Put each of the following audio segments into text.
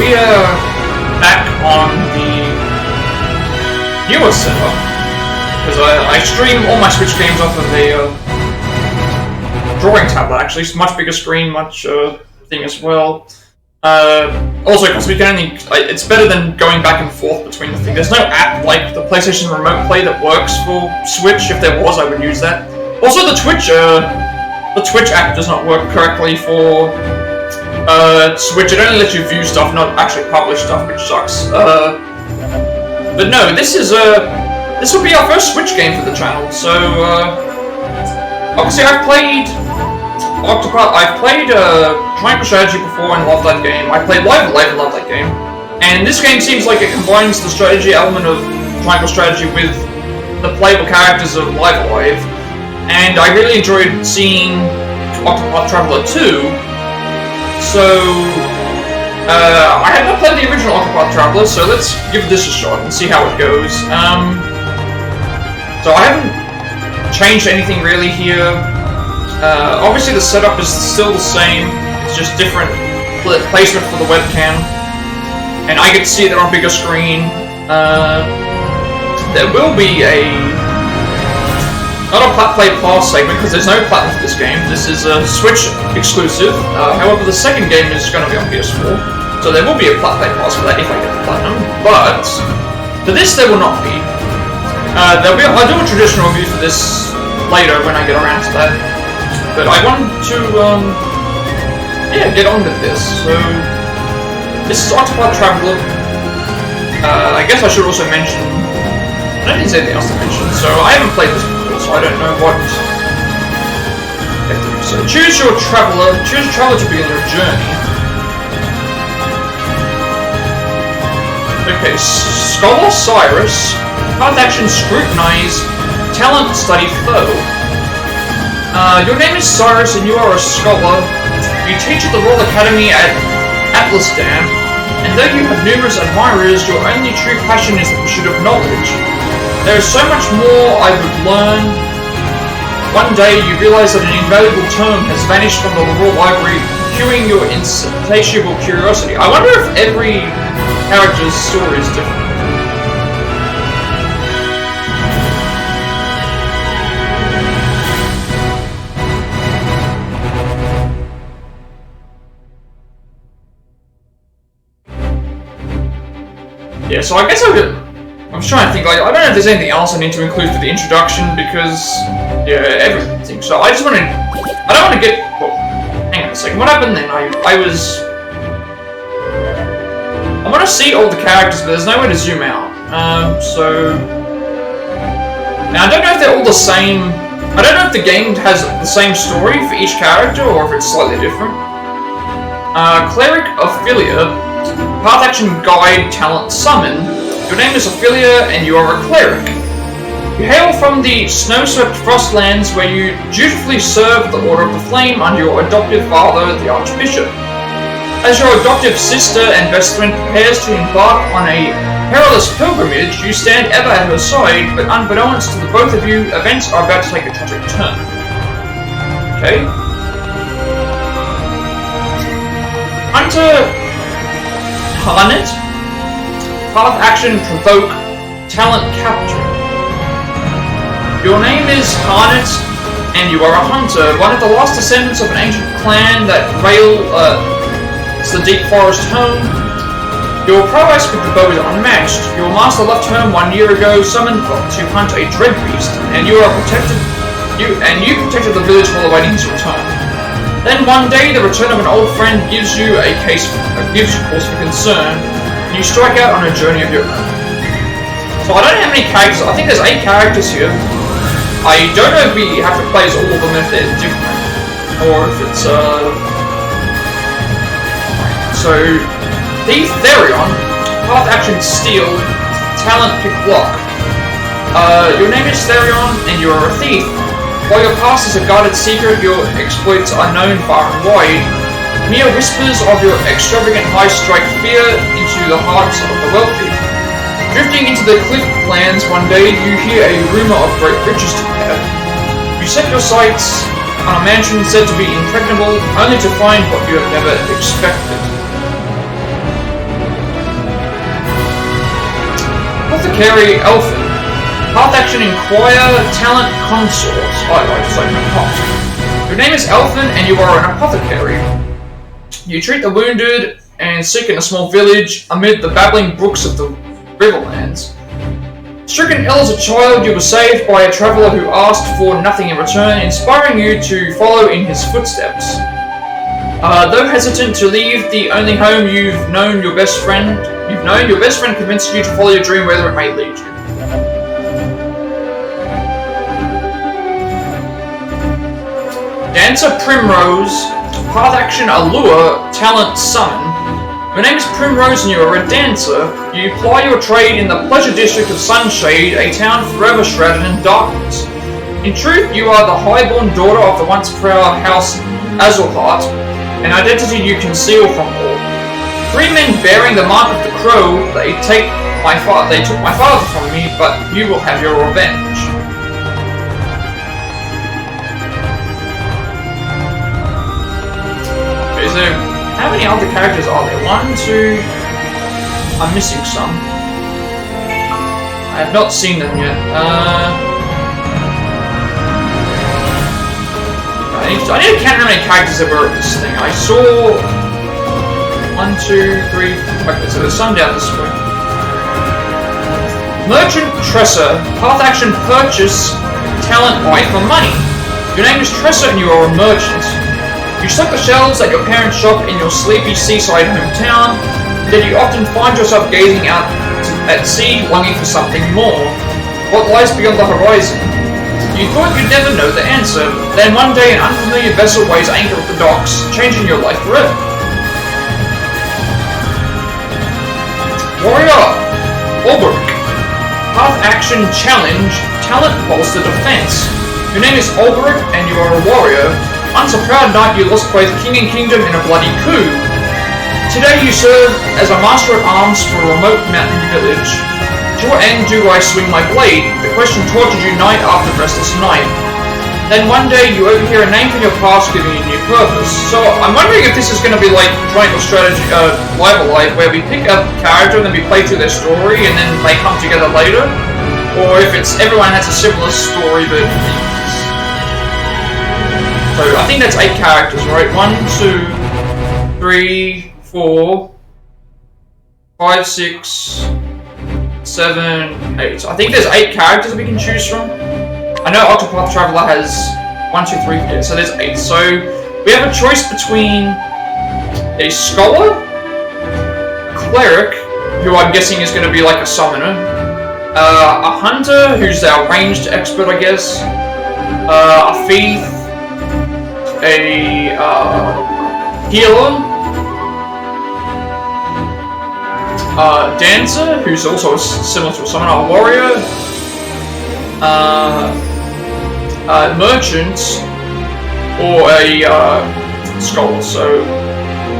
we are back on the newer setup, because I stream all my Switch games off of a drawing tablet, actually. It's much bigger screen, much thing as well. Also, because we can only, it's better than going back and forth between the things. There's no app like the PlayStation Remote Play that works for Switch. If there was, I would use that. Also, the Twitch app does not work correctly for Switch. It only lets you view stuff, not actually publish stuff, which sucks. But no, this will be our first Switch game for the channel. So obviously, I've played Octopath. I've played Triangle Strategy before and loved that game. I played Live Alive and loved that game. And this game seems like it combines the strategy element of Triangle Strategy with the playable characters of Live Alive. And I really enjoyed seeing Octopath Traveler 2. So, I have not played the original Octopath Traveler, so let's give this a shot and see how it goes. So I haven't changed anything really here. Obviously the setup is still the same, it's just different placement for the webcam. And I get to see it on a bigger screen. There will be not a Plat Play Plus segment, because there's no Platinum for this game. This is a Switch exclusive. However, the second game is going to be on PS4, so there will be a Plat Play Plus for that if I get the Platinum. But for this, there will not be. I'll do a traditional review for this later when I get around to that. But I want to, get on with this. So this is Octopath Traveler. I guess I should also mention. I don't think there's anything else to mention. So I haven't played this before, so I don't know what. So choose your traveler. Choose a traveler to begin your journey. Okay, Scholar Cyrus. Path action scrutinize. Talent study foe. Your name is Cyrus, and you are a scholar. You teach at the Royal Academy at Atlas Dam. And though you have numerous admirers, your only true passion is the pursuit of knowledge. There is so much more I would learn. One day you realize that an invaluable tome has vanished from the Royal Library, cueing your insatiable curiosity. I wonder if every character's story is different. Yeah, so I guess I'm trying to think, like, I don't know if there's anything else I need to include for the introduction, because, yeah, everything. So I just want to, I don't want to get, well, hang on a second, what happened then? I want to see all the characters, but there's no way to zoom out. So, now I don't know if they're all the same, I don't know if the game has the same story for each character, or if it's slightly different. Cleric Ophelia, Path Action Guide Talent Summon. Your name is Ophelia, and you are a cleric. You hail from the snow-swept Frostlands, where you dutifully serve the Order of the Flame under your adoptive father, the Archbishop. As your adoptive sister and best friend prepares to embark on a perilous pilgrimage, you stand ever at her side, but unbeknownst to the both of you, events are about to take a tragic turn. Okay. Hunter Harnett. Path Action Provoke Talent Capture. Your name is Harnett, and you are a hunter, one of the last descendants of an ancient clan that rail the deep forest home. Your prowess with the bow is unmatched. Your master left home 1 year ago, summoned to hunt a dread beast, and you protected the village while awaiting his return. Then one day, the return of an old friend gives you cause for concern. You strike out on a journey of your own. So I don't know how many characters, I think there's 8 characters here. I don't know if we have to play as all of them if they're different, or if it's, So, Thief Therion, Path Action Steal, Talent Pick Lock. Your name is Therion, and you are a thief. While your past is a guarded secret, your exploits are known far and wide. Mere whispers of your extravagant heist strike fear into the hearts of the wealthy. Drifting into the cliff lands one day, you hear a rumor of great riches to be had. You set your sights on a mansion said to be impregnable, only to find what you have never expected. apothecary Elfin. Path action Inquire Talent Consort. I just opened a pot. Your name is Elfin and you are an apothecary. You treat the wounded and sick in a small village amid the babbling brooks of the Riverlands. Stricken ill as a child, you were saved by a traveler who asked for nothing in return, inspiring you to follow in his footsteps. Though hesitant to leave the only home you've known, your best friend convinces you to follow your dream whether it may lead you. Dancer Primrose, Path Action Allure, Talent Summon. Your name is Primrose and you are a dancer. You ply your trade in the pleasure district of Sunshade, a town forever shrouded in darkness. In truth, you are the highborn daughter of the once proud House Azulheart, an identity you conceal from all. 3 men bearing the mark of the crow, they took my father from me, but you will have your revenge. Is there... How many other characters are there? 1, 2... I'm missing some. I have not seen them yet. I need to count how many characters there were at this thing. I saw... 1, 2, 3... Okay, so there's some down this way. Merchant Tressa. Path action purchase talent buy for money. Your name is Tressa and you are a merchant. You stock the shelves at your parents' shop in your sleepy seaside hometown, yet you often find yourself gazing out at sea, longing for something more. What lies beyond the horizon? You thought you'd never know the answer, then one day an unfamiliar vessel weighs anchor at the docks, changing your life forever. Warrior Olberic. Path Action Challenge, Talent Bolster Defense. Your name is Olberic and you are a warrior. Once a proud knight, you lost both king and kingdom in a bloody coup. Today you serve as a master at arms for a remote mountain village. To what end do I swing my blade? The question tortured you night after restless night. Then one day you overhear a name from your past giving you new purpose. So I'm wondering if this is going to be like Triangle Strategy, Live Alive, where we pick up a character and then we play through their story and then they come together later. Or if it's everyone has a similar story but... So I think that's 8 characters, right? 1, 2, 3, 4, 5, 6, 7, 8. So I think there's 8 characters that we can choose from. I know Octopath Traveler has 1, 2, 3, yeah, so there's 8. So we have a choice between a scholar, a cleric, who I'm guessing is going to be like a summoner, a hunter, who's our ranged expert, I guess, a thief, a healer, dancer, who's also similar to a summoner, a warrior, merchant, or a scholar. So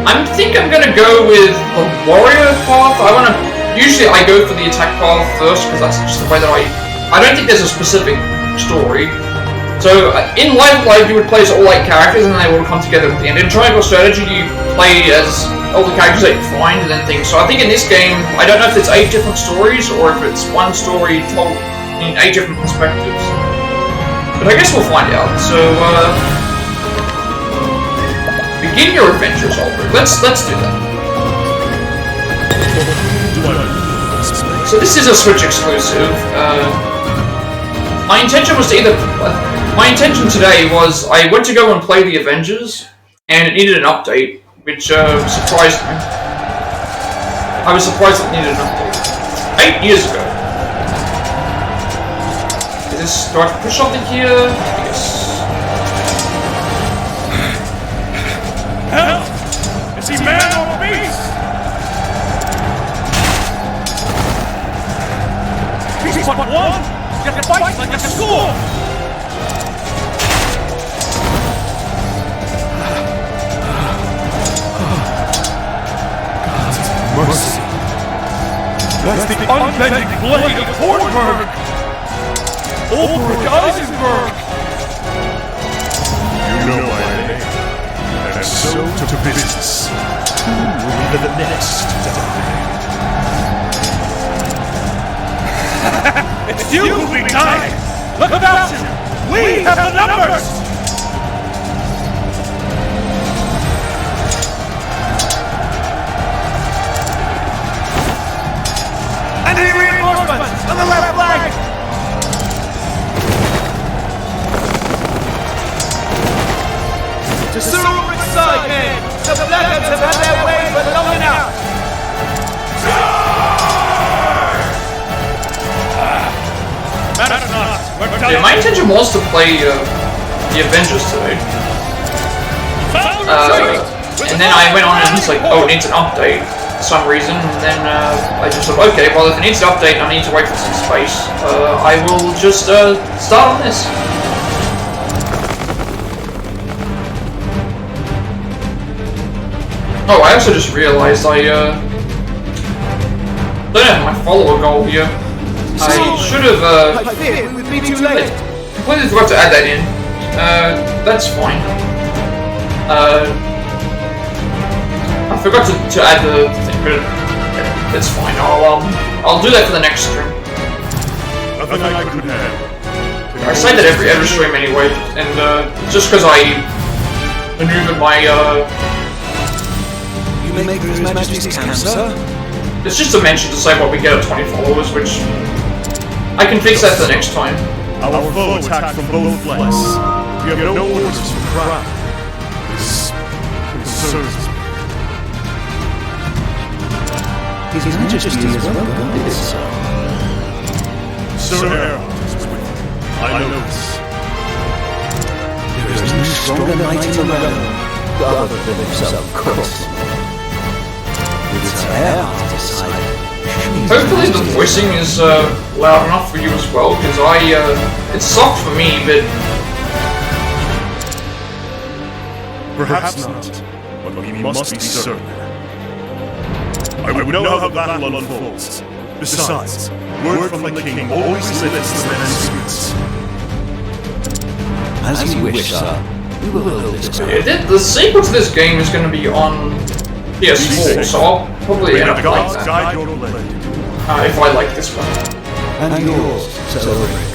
I think I'm gonna go with the warrior path. Usually I go for the attack path first because that's just the way that I don't think there's a specific story. So, in Live, you would play as all 8 characters and they all come together at the end. In Triangle Strategy, you play as all the characters that you find and then things. So I think in this game, I don't know if it's 8 different stories or if it's one story told in 8 different perspectives. But I guess we'll find out. So, begin your adventures, Olberic. Let's do that. So this is a Switch exclusive. My intention today was I went to go and play the Avengers, and it needed an update, which surprised me. I was surprised it needed an update. 8 years ago. Do I have to push something here? Yes. Help! Is he man or beast? He's but one! You have to fight like a sword! Mercy. That's the unbending blade of Hornberg! Olberic Eisenberg! You know my name, and so to business. Who will be the next to die? You will be dying! Look about you! We have the numbers! Enemy reinforcements on the left flank! To the Olberic side, men! The Blackguards have had their way for long enough! Matter not! We're done! Yeah, my intention was to play the Avengers today. And then I went on and it's like, oh, it needs an update for some reason. And then I just thought, okay, well, if it needs an update and I need to wait for some space, I will just start on this. Oh, I also just realized I don't have my follower goal here. I should have I fear we would be too late. completely forgot to add that in. That's fine. I forgot to add the thing, but it's fine. I'll do that for the next stream. Nothing I couldn't handle. I say that every stream anyway, and just because I maneuvered my You may make His Majesty's camp, sir. it's just a mention to say what we get at 20 followers, which I can fix that for the next time. Our foe attacked from both flanks. We have no orders from Crown. This concerns me. His Majesty is well guided, sir. Sir Errol is with me. I know this. There is no stronger knight in the realm, other than himself, of course. With Sir Errol at his side, Hopefully the voicing is loud enough for you as well, because it's soft for me, but Perhaps not, but we must be certain. I would know how the battle unfolds. Besides, word from the king always lifts the men's spirits. as you wish, sir. We will hold this ground. yeah, the sequel to this game is going to be on PS4, so I'll probably end up May the playing gods that guide your blade. if I like this one. And yours, Sir Olberic.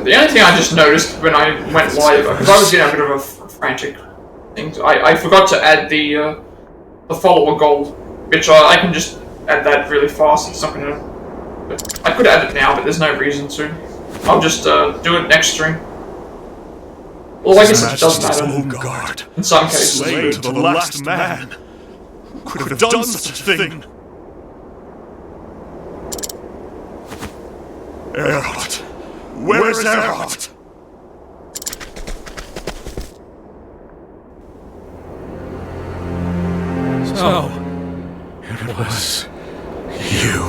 The only thing I just noticed when I went live, because I was getting a bit of a frantic thing, I forgot to add the follower goal, which I can just add that really fast. It's not gonna. I could add it now, but there's no reason to. I'll just do it next stream. Well, I guess it does matter Own guard, in some cases. slain to the last man. Who could have done such a thing? Errol, where is Errol? So, it was you.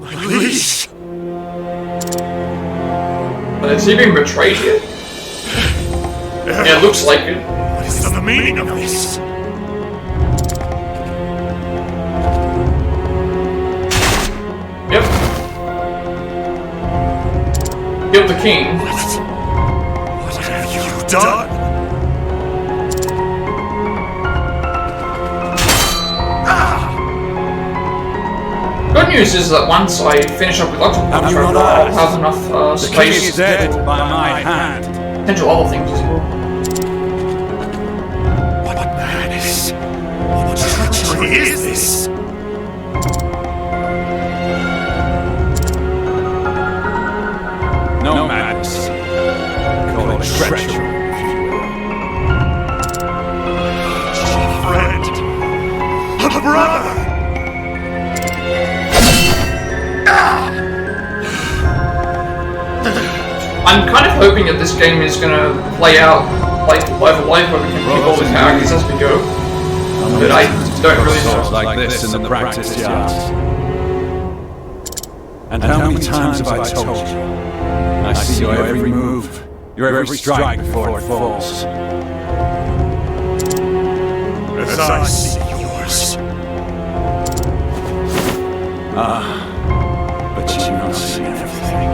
My liege! Has he been betrayed yet? Yeah, it looks like it. What is the meaning of this? Yep. Killed the king. What have you done? Good news is that once I finish up with Octopath Traveler, I'll have enough space dead by my hand. potential other things as well. What madness? What treachery is this? No madness. Call it treachery, if you will. Friend! A brother! I'm kind of hoping that this game is gonna play out like Live Alive, where we can pick all the characters as we go. But I don't really know. like this in the practice yards. And how many times have I told you? I see your every move, your every strike before it falls. As I see yours. But you don't see everything.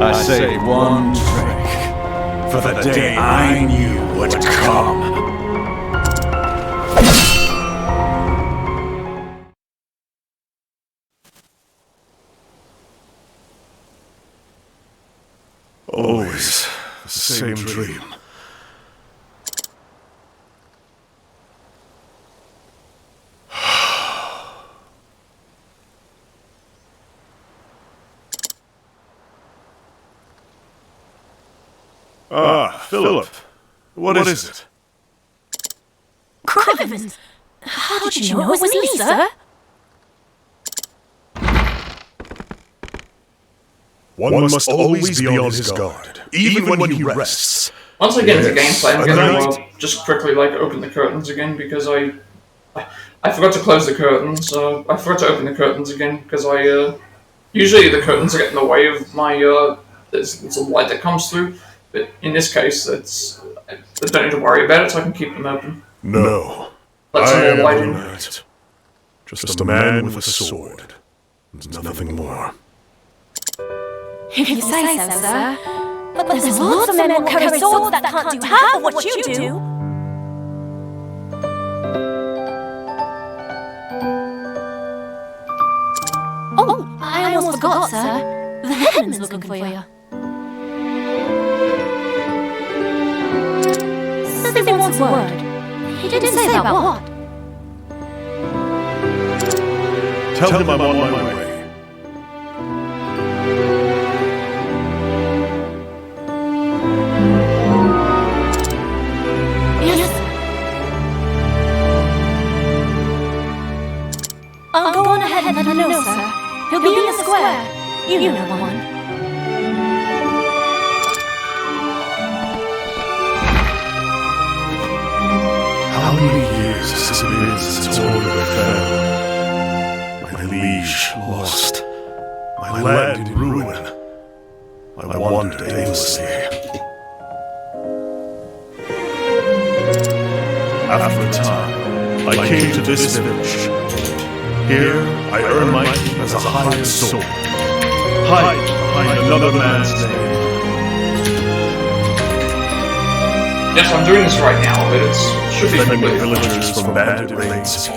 I saved one drink for the day I knew would come. Always the same dream. Philip. What is it? Good heavens! How did you know it was me, sir? One must always be on his guard, even when he rests. Once I get into gameplay, I'm Yes. gonna just quickly open the curtains again because I forgot to close the curtains. I forgot to open the curtains again because usually the curtains get in the way of my there's a light that comes through, but in this case I don't need to worry about it, so I can keep them open. No. Let some I more am light a in. knight. Just a man with a sword. And nothing more. If you say so, sir. But there's lots of men who carry swords that can't do half of what you do. Oh, I almost forgot, sir. The headman's looking for you. Says he wants a word. He didn't say about what. Tell him I'm on my way. Yes. Go on ahead and let him know, sir. He'll be in the square. You know the one. How many years has it been since Olberic fell? My liege lost. My land in ruin. I wandered aimlessly. After a time, I came to this village. Here, I earned my keep as a hired sword. Hide behind another man's name. Yes, I'm doing this right now, but it should be Defending completely villagers from bandit raids.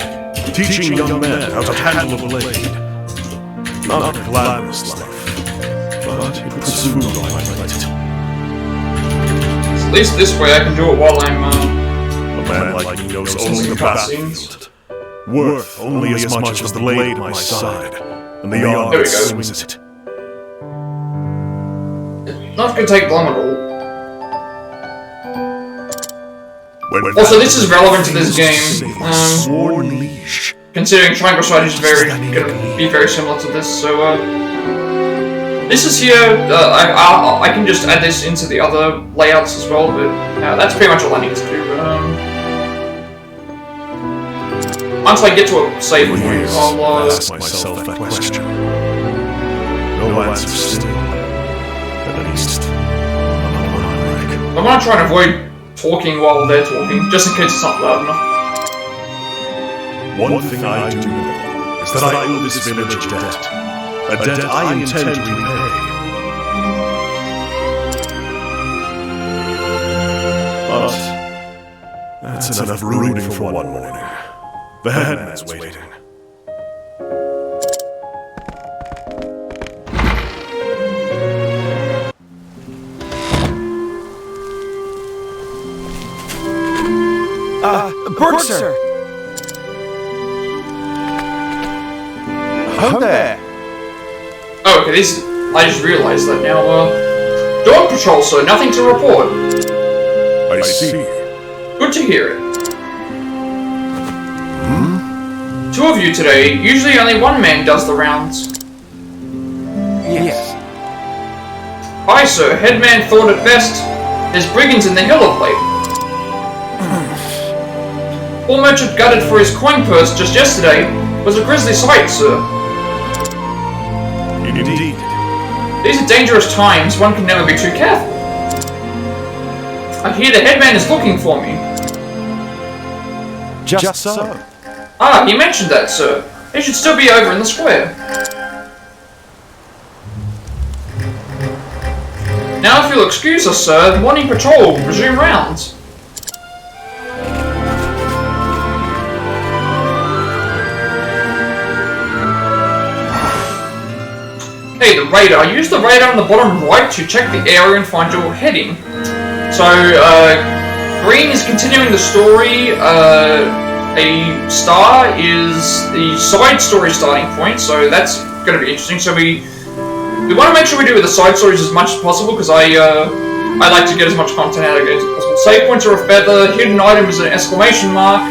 Teaching young men how to handle a blade. Not a glamorous life, but it puts food on my plate. At least this way I can do it while I'm A man like me knows only the battlefield. Worth only as much as the blade at my side, and the arm There we that go. swings it. not going to take long at all. When Also, this is relevant to this game, sworn leash. considering Triangle Strategy is gonna be very similar to this. So, this is here. I can just add this into the other layouts as well, but that's pretty much all I need to do. Once I get to a save point, I'll ask myself that question. No answer still. At least, I'm gonna try and avoid talking while they're talking, just in case it's not loud enough. one thing I do know is that I owe this village a debt. A debt I intend to repay. But that's enough brooding for one morning. The headman's waiting. Berg, sir! Ho there! Oh, okay, I just realized that now. Dog patrol, sir, nothing to report. I see. Good to hear it. Two of you today. Usually only one man does the rounds. Yes. Aye, sir. Headman thought it best. There's brigands in the hill of late. Poor merchant gutted for his coin purse just yesterday was a grisly sight, sir. Indeed. These are dangerous times. One can never be too careful. I hear the headman is looking for me. Just so. Ah, he mentioned that, sir. He should still be over in the square. Now, if you'll excuse us, sir, the morning patrol will resume rounds. Hey, the radar. Use the radar on the bottom right to check the area and find your heading. So, green is continuing the story. A star is the side story starting point, so that's going to be interesting. So we want to make sure we do with the side stories as much as possible, because I like to get as much content out of it as possible. Save points are a feather. Hidden item is an exclamation mark.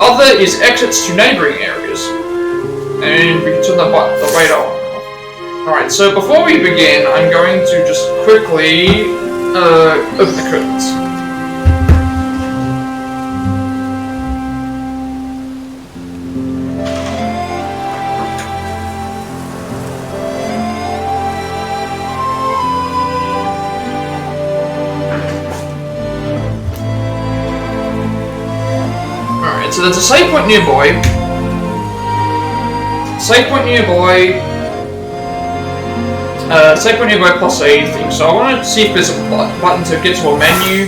Other is exits to neighboring areas, and we can turn the radar on. Alright, so before we begin, I'm going to just quickly open the curtains. Alright, so there's a save point nearby. Save point nearby plus a thing. So I want to see if there's a button to get to a menu.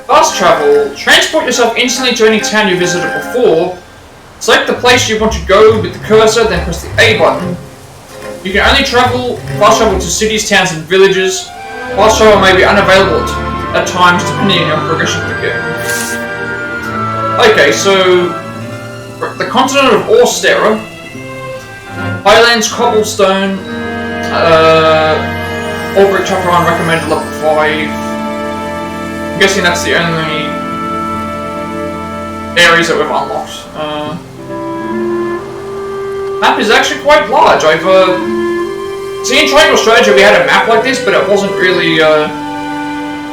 Fast travel. Transport yourself instantly to any town you visited before. Select the place you want to go with the cursor, then press the A button. You can only fast travel to cities, towns, and villages. Fast travel may be unavailable at times depending on your progression of the game. Okay, so the continent of Austera, Highlands, Cobblestone, Olberic Eisenberg recommended level 5. I'm guessing that's the only areas that we've unlocked. Map is actually quite large. I've see, in Triangle Strategy we had a map like this, but it wasn't really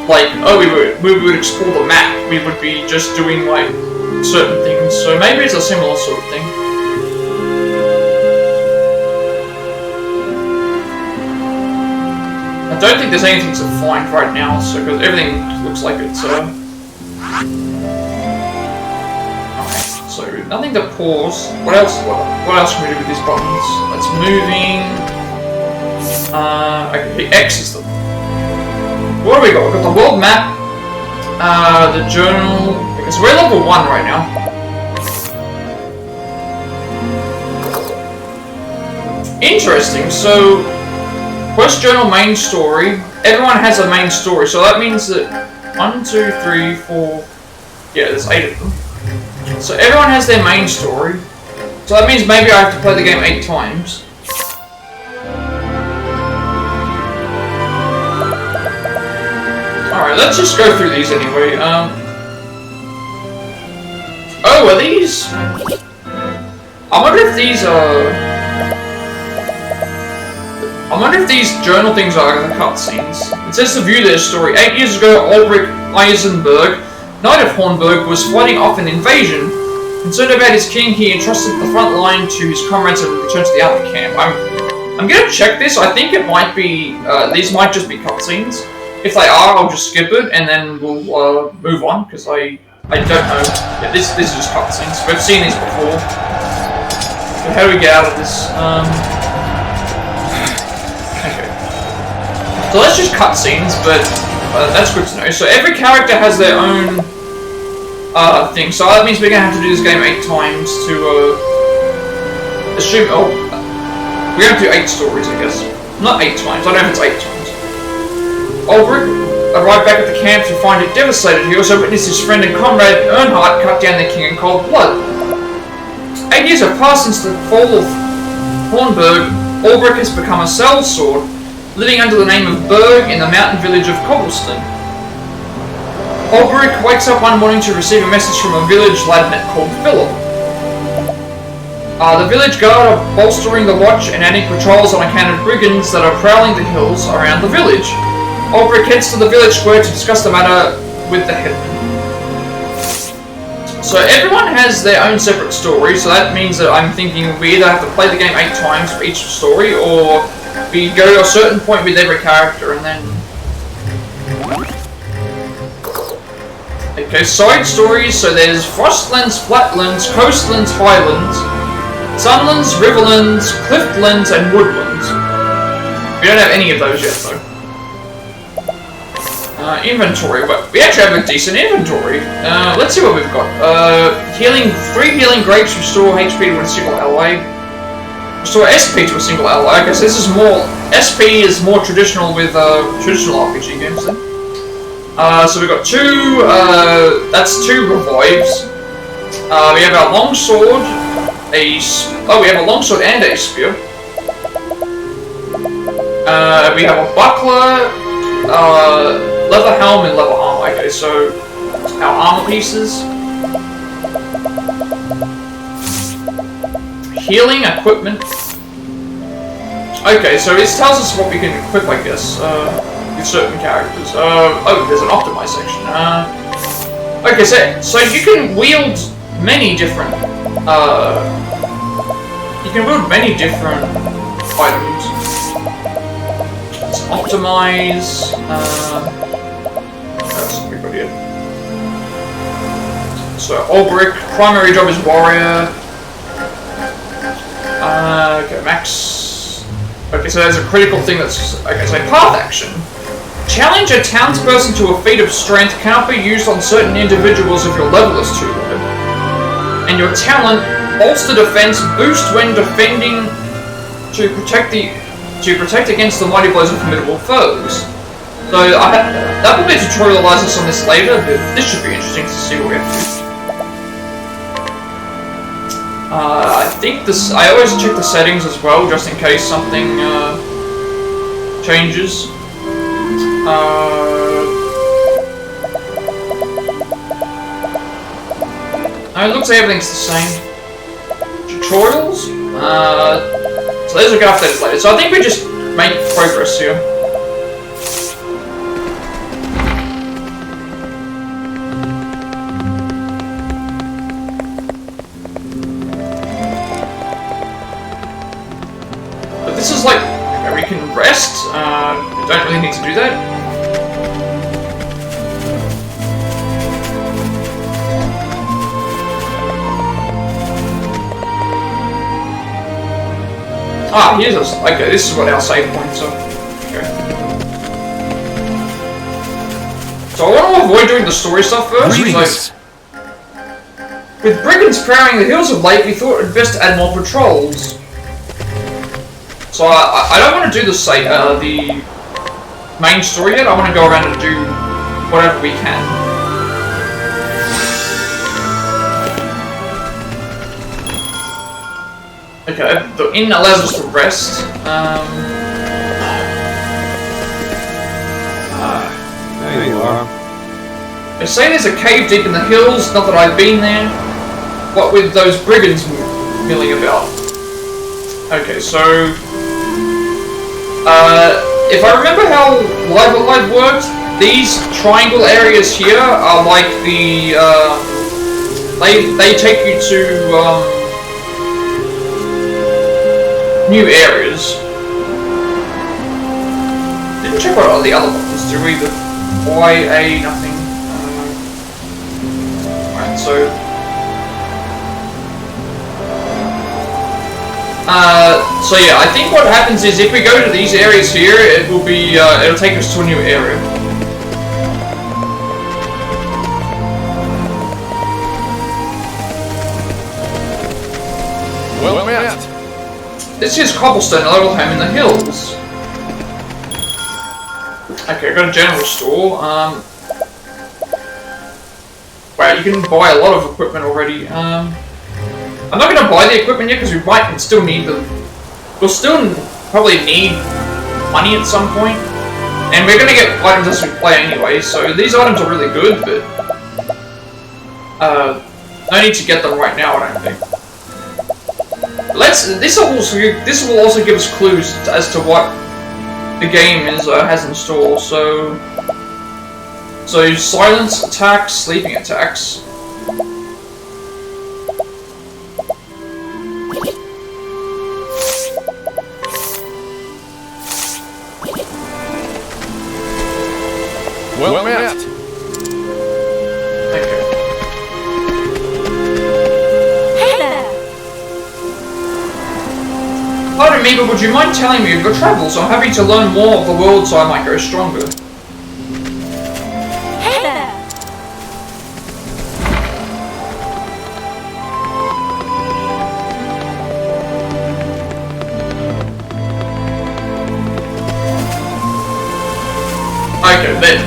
like, oh, we would explore the map. We would be just doing like certain things. So maybe it's a similar sort of thing. I don't think there's anything to find right now, so because everything looks like it's okay, so nothing to pause. What else can we do with these buttons? That's moving. Okay, X is the. What do we got? We've got the world map, the journal. Okay, so we're level 1 right now. Interesting. So. Quest journal main story. Everyone has a main story, so that means that 1, 2, 3, 4. Yeah, there's 8 of them. So everyone has their main story. So that means maybe I have to play the game 8 times. Alright, let's just go through these anyway. Oh, are these? I wonder if these are. I wonder if these journal things are the cutscenes. It says to view their story. 8 years ago, Olberic Eisenberg, Knight of Hornburg, was fighting off an invasion. Concerned about his king, he entrusted the front line to his comrades and returned to the outer camp. I'm gonna check this. I think it might be, these might just be cutscenes. If they are, I'll just skip it and then we'll move on, because I don't know. Yeah, this is just cutscenes. We've seen these before. So how do we get out of this? So that's just cutscenes, but that's good to know. So every character has their own thing. So that means we're going to have to do this game 8 times to assume... Oh, we're going to do 8 stories, I guess. Not 8 times. I don't know if it's 8 times. Olberic arrived back at the camp to find it devastated. He also witnessed his friend and comrade Earnhardt cut down the king in cold blood. 8 years have passed since the fall of Hornburg. Olberic has become a sellsword, living under the name of Berg in the mountain village of Cobblestone. Olberic wakes up one morning to receive a message from a village lad called Philip. The village guard are bolstering the watch and adding patrols on account of brigands that are prowling the hills around the village. Olberic heads to the village square to discuss the matter with the headman. So everyone has their own separate story, so that means that I'm thinking we either have to play the game 8 times for each story, or we go to a certain point with every character and then... Okay, side stories, so there's Frostlands, Flatlands, Coastlands, Highlands, Sunlands, Riverlands, Clifflands, and Woodlands. We We don't have any of those yet, though. Inventory. But we actually have a decent inventory. Let's see what we've got. 3 healing grapes restore HP to a single ally. Restore SP to a single ally. I guess this is more... SP is more traditional with traditional RPG games then. So we've got 2... that's 2 revives. We have our longsword. We have a longsword and a spear. We have a buckler, leather helm, and leather armor. Okay, so our armor pieces. Healing equipment. Okay, so this tells us what we can equip, I guess, with certain characters. Oh, there's an optimize section. Okay, so you can wield many different, items. Let's optimize, that's what we got here. So, Olberic, primary job is warrior. Okay, max. Okay, so there's a critical thing that's, okay, so path action. Challenge a townsperson to a feat of strength cannot be used on certain individuals if your level is too low. And your talent, bolster defense, boost when defending to protect against the mighty blows of formidable foes. So that will be tutorialize us on this later, but this should be interesting to see what we have to do. I think this. I always check the settings as well, just in case something changes. It looks like everything's the same. Tutorials? So those will get updated later. So I think we just make progress here. But this is like, we can rest. We don't really need to do that. Ah, here's us. Okay, this is what our save points are. Okay. So I want to avoid doing the story stuff first. Like, with brigands prowling the hills of late, we thought it'd best add more patrols. So I don't want to do the main story yet. I want to go around and do whatever we can. Okay, the inn allows us to rest. There you are. They say there's a cave deep in the hills, not that I've been there. What with those brigands milling about. Okay, so... if I remember how Live Alive worked, these triangle areas here are like the... they take you to, new areas. Didn't check what all the other buttons do either. Y, A, nothing. Alright, so... so yeah, I think what happens is if we go to these areas here, it will be, it'll take us to a new area. Well met. This is cobblestone, a little home in the hills. Okay, I got a general store. Wow, you can buy a lot of equipment already. I'm not going to buy the equipment yet because we might still need them. We'll still probably need money at some point. And we're going to get items as we play anyway, so these items are really good, but... no need to get them right now, I don't think. This will also give us clues as to what the game has in store. So silence attacks, sleeping attacks. Well met. Okay. Hey there! Pardon me, but would you mind telling me of your travels? I'm happy to learn more of the world so I might grow stronger. Hey there! Okay, then.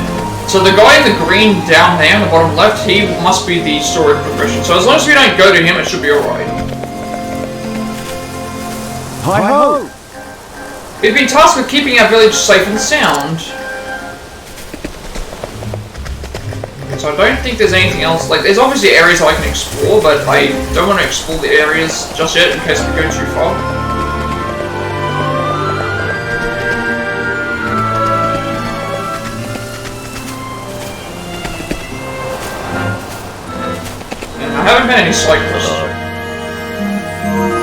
So the guy in the green down there on the bottom left, he must be the story progression. So as long as we don't go to him, it should be alright. Hi-ho! We've been tasked with keeping our village safe and sound. So I don't think there's anything else. Like, there's obviously areas I can explore, but I don't want to explore the areas just yet in case we go too far. And I haven't had any side quests.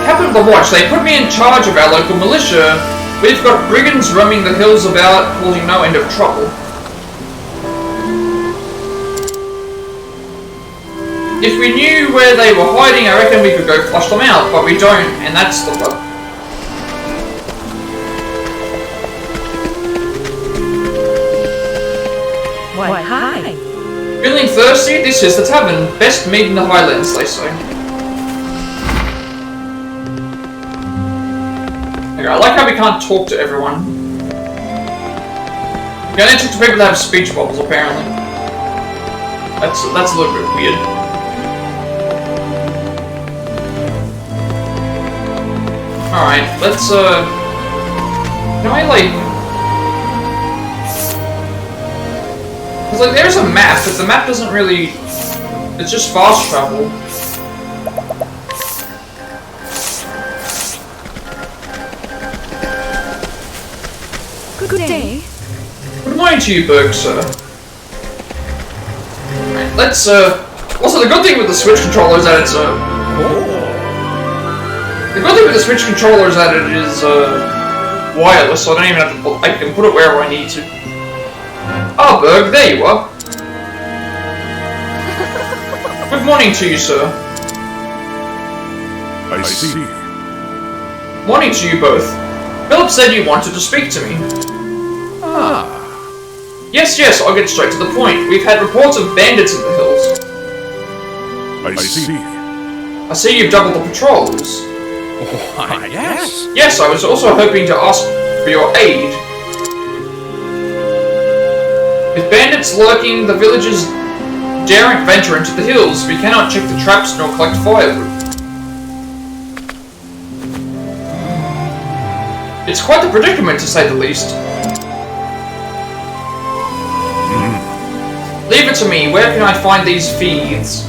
Captain of the Watch, they put me in charge of our local militia. We've got brigands roaming the hills about, causing no end of trouble. If we knew where they were hiding, I reckon we could go flush them out, but we don't, and that's the rub. Why, hi! Feeling thirsty? This is the tavern. Best meat in the Highlands, they say. Okay, I like how we can't talk to everyone. We only talk to people that have speech bubbles, apparently. That's a little bit weird. Alright, let's, can I, like... Cause, like, there's a map, but the map doesn't really... It's just fast travel. Good day. Good morning to you, Berg, sir. Alright, let's, also, the good thing with the Switch controller is that it's, The good thing with the Switch controller is that it is, wireless, so I don't even have to I can put it wherever I need to. Ah, Berg, there you are. Good morning to you, sir. I see. Morning to you both. Philip said you wanted to speak to me. Ah. Yes, I'll get straight to the point. We've had reports of bandits in the hills. I see. I see you've doubled the patrols. Why, yes. Yes, I was also hoping to ask for your aid. With bandits lurking, the villagers daren't venture into the hills. We cannot check the traps nor collect firewood. It's quite the predicament, to say the least. Leave it to me. Where can I find these feeds?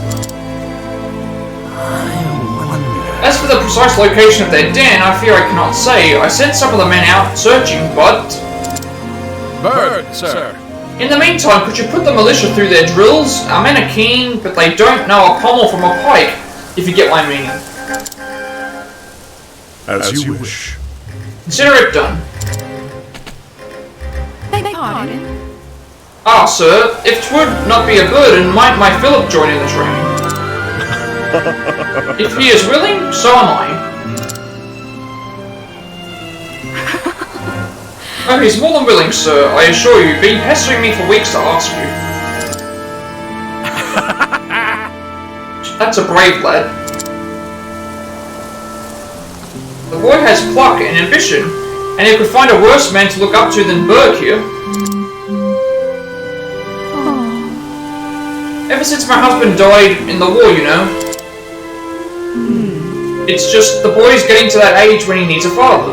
As for the precise location of their den, I fear I cannot say. I sent some of the men out searching, but... Bird, sir. In the meantime, could you put the militia through their drills? Our men are keen, but they don't know a pommel from a pike, if you get my meaning. As you wish. Consider it done. Beg pardon? Ah, sir, if 'twould not be a burden, might my Philip join in the training? If he is willing, so am I. Oh, he's more than willing, sir, I assure you. Been pestering me for weeks to ask you. That's a brave lad. The boy has pluck and ambition, and he could find a worse man to look up to than Berg here. Ever since my husband died in the war, you know. It's just the boy's getting to that age when he needs a father.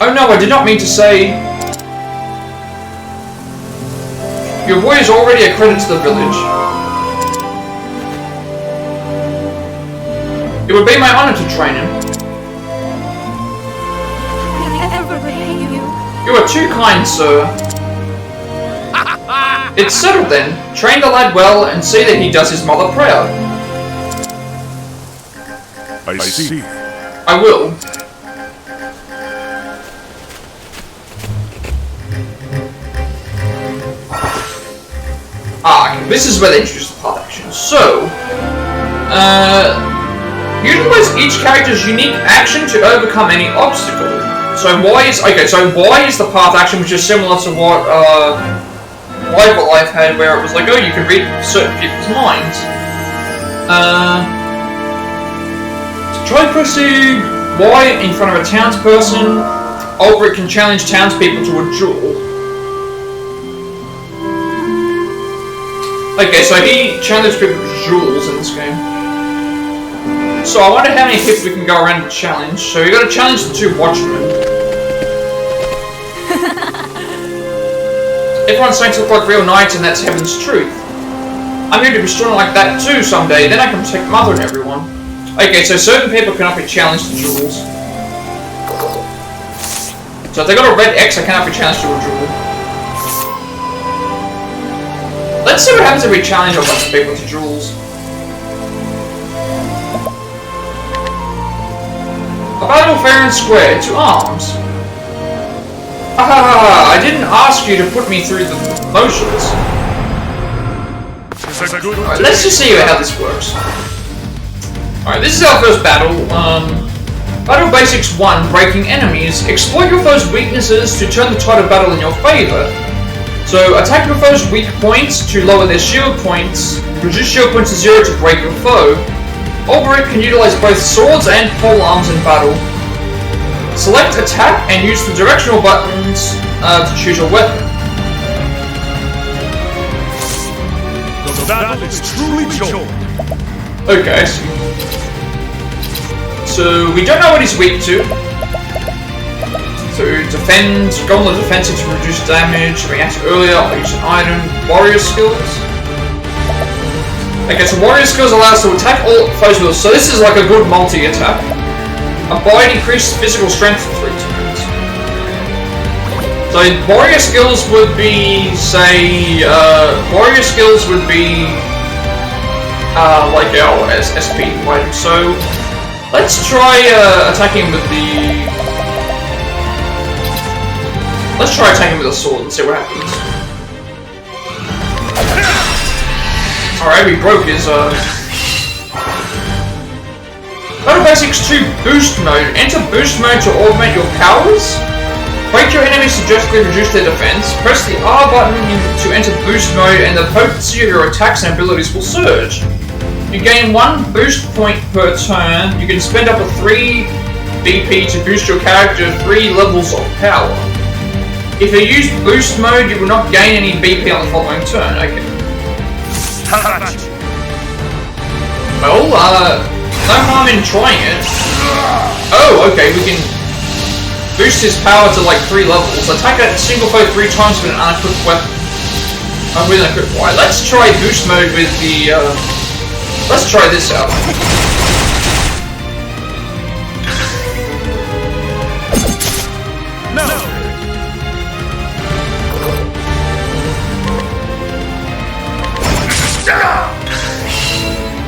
Oh no, I did not mean to say... Your boy is already a credit to the village. It would be my honor to train him. Can I ever repay you? You are too kind, sir. It's settled then. Train the lad well and see that he does his mother proud. I see. I will. this is where they introduce the path action. So, utilize each character's unique action to overcome any obstacle. So why is the path action, which is similar to what Rival Life had, where it was like, oh, you can read certain people's minds. Try pressing Y in front of a townsperson. Olberic can challenge townspeople to a duel. Okay, so he challenges people to duels in this game. So I wonder how many people we can go around and challenge. So we got to challenge the 2 watchmen. Everyone's saying to look like real knights, and that's heaven's truth. I'm going to be strong like that too someday. Then I can protect Mother and everyone. Okay, so certain people cannot be challenged to duels. So if they got a red X, I cannot be challenged to a duel. Let's see what happens if we challenge a bunch of people to duels. A battle fair and square, to arms. I didn't ask you to put me through the motions. Alright, let's just see how this works. Alright, this is our first battle. Battle Basics 1, Breaking Enemies. Exploit your foe's weaknesses to turn the tide of battle in your favor. So, attack your foe's weak points to lower their shield points. Reduce shield points to 0 to break your foe. Olberic can utilize both swords and pole arms in battle. Select attack and use the directional buttons to choose your weapon. The battle is truly joy. Okay, so we don't know what he's weak to. So defend, go on the defensive to reduce damage, react earlier, or use an item, warrior skills. Okay, so warrior skills allow us to attack all foes with us. So this is like a good multi-attack. Abide increased physical strength for 3 turns. So warrior skills would be, say, like our SP, right? So let's try attacking with the. Let's try attacking with a sword and see what happens. Alright, we broke his Battle Basics 2 Boost Mode. Enter Boost Mode to augment your powers. Break your enemies to drastically reduce their defense. Press the R button to enter Boost Mode and the potency of your attacks and abilities will surge. You gain 1 boost point per turn. You can spend up to 3 BP to boost your character 3 levels of power. If you use Boost Mode, you will not gain any BP on the following turn. Okay. Well, no harm in trying it. Oh, okay, we can boost his power to like 3 levels. Attack a single foe 3 times with an unequipped weapon. With an equipped wire. Let's try Boost Mode with the, let's try this out. No!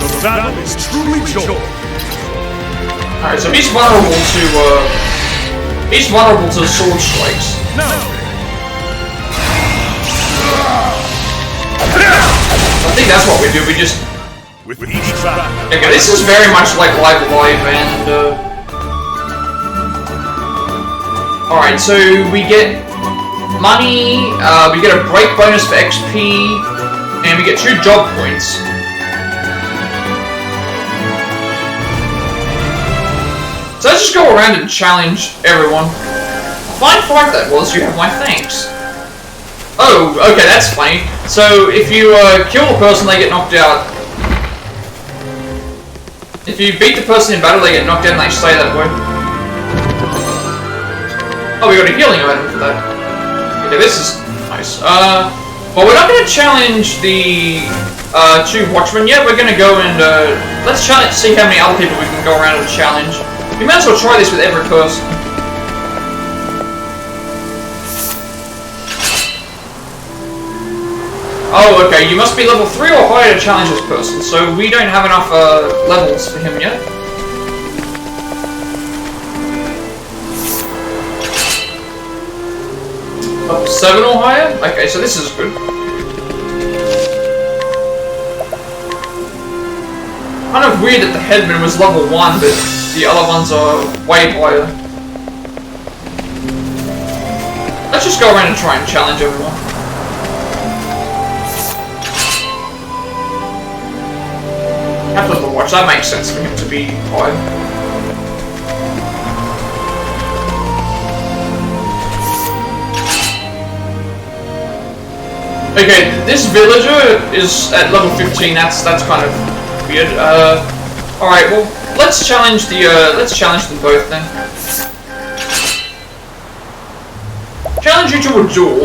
The battle is truly joy. Alright, so he's vulnerable to sword strikes. No! I think that's what we do, we just... With each battle. Okay, this is very much like Live Alive and, Alright, so we get money, we get a break bonus for XP, and we get 2 job points. So let's just go around and challenge everyone. Fine fight that was, you have my thanks. Oh, okay, that's funny. So if you kill a person, they get knocked out. If you beat the person in battle, they get knocked out and they stay that way. Oh, we got a healing item for that. Okay, this is nice. Well, we're not going to challenge the 2 watchmen yet. We're going to go and let's see how many other people we can go around and challenge. We might as well try this with every person. Oh, okay, you must be level 3 or higher to challenge this person, so we don't have enough levels for him yet. Level 7 or higher? Okay, so this is good. of weird that the headman was level 1, but the other ones are way higher. Let's just go around and try and challenge everyone. After the watch, that makes sense for him to be high. Okay, this villager is at level 15. That's kind of weird. All right. Well, let's challenge them both then. Challenge you to a duel,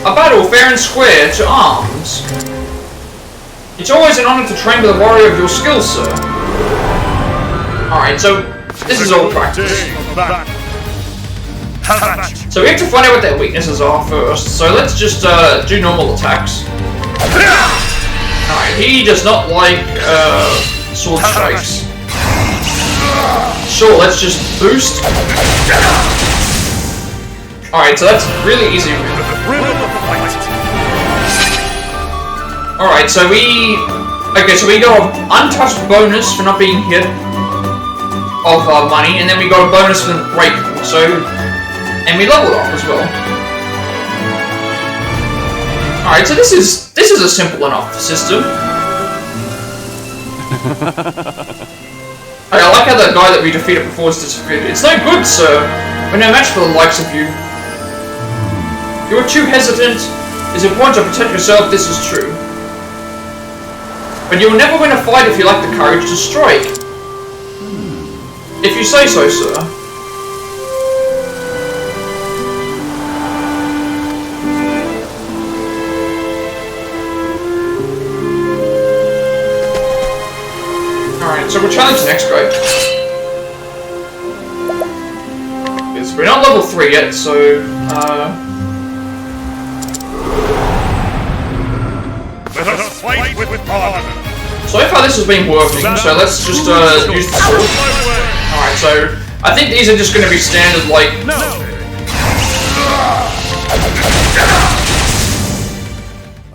a battle fair and square to arms. It's always an honor to train with a warrior of your skills, sir. Alright, so this is all practice. So we have to find out what their weaknesses are first, so let's just do normal attacks. Alright, he does not like sword strikes. Sure, let's just boost. Alright, so that's really easy. Alright, so we got an untouched bonus for not being hit of money, and then we got a bonus for break. So, and we leveled up as well. Alright, so this is a simple enough system. I like how the guy that we defeated before has disappeared. It's no good, sir. We're no match for the likes of you. You're too hesitant. It's important to protect yourself, this is true. But you will never win a fight if you lack the courage to strike. If you say so, sir. Alright, so we'll challenge the next guy. Yes, we're not level 3 yet, so Let us fight with honor. so far this has been working, so let's just use the sword. Alright, so I think these are just going to be standard, like...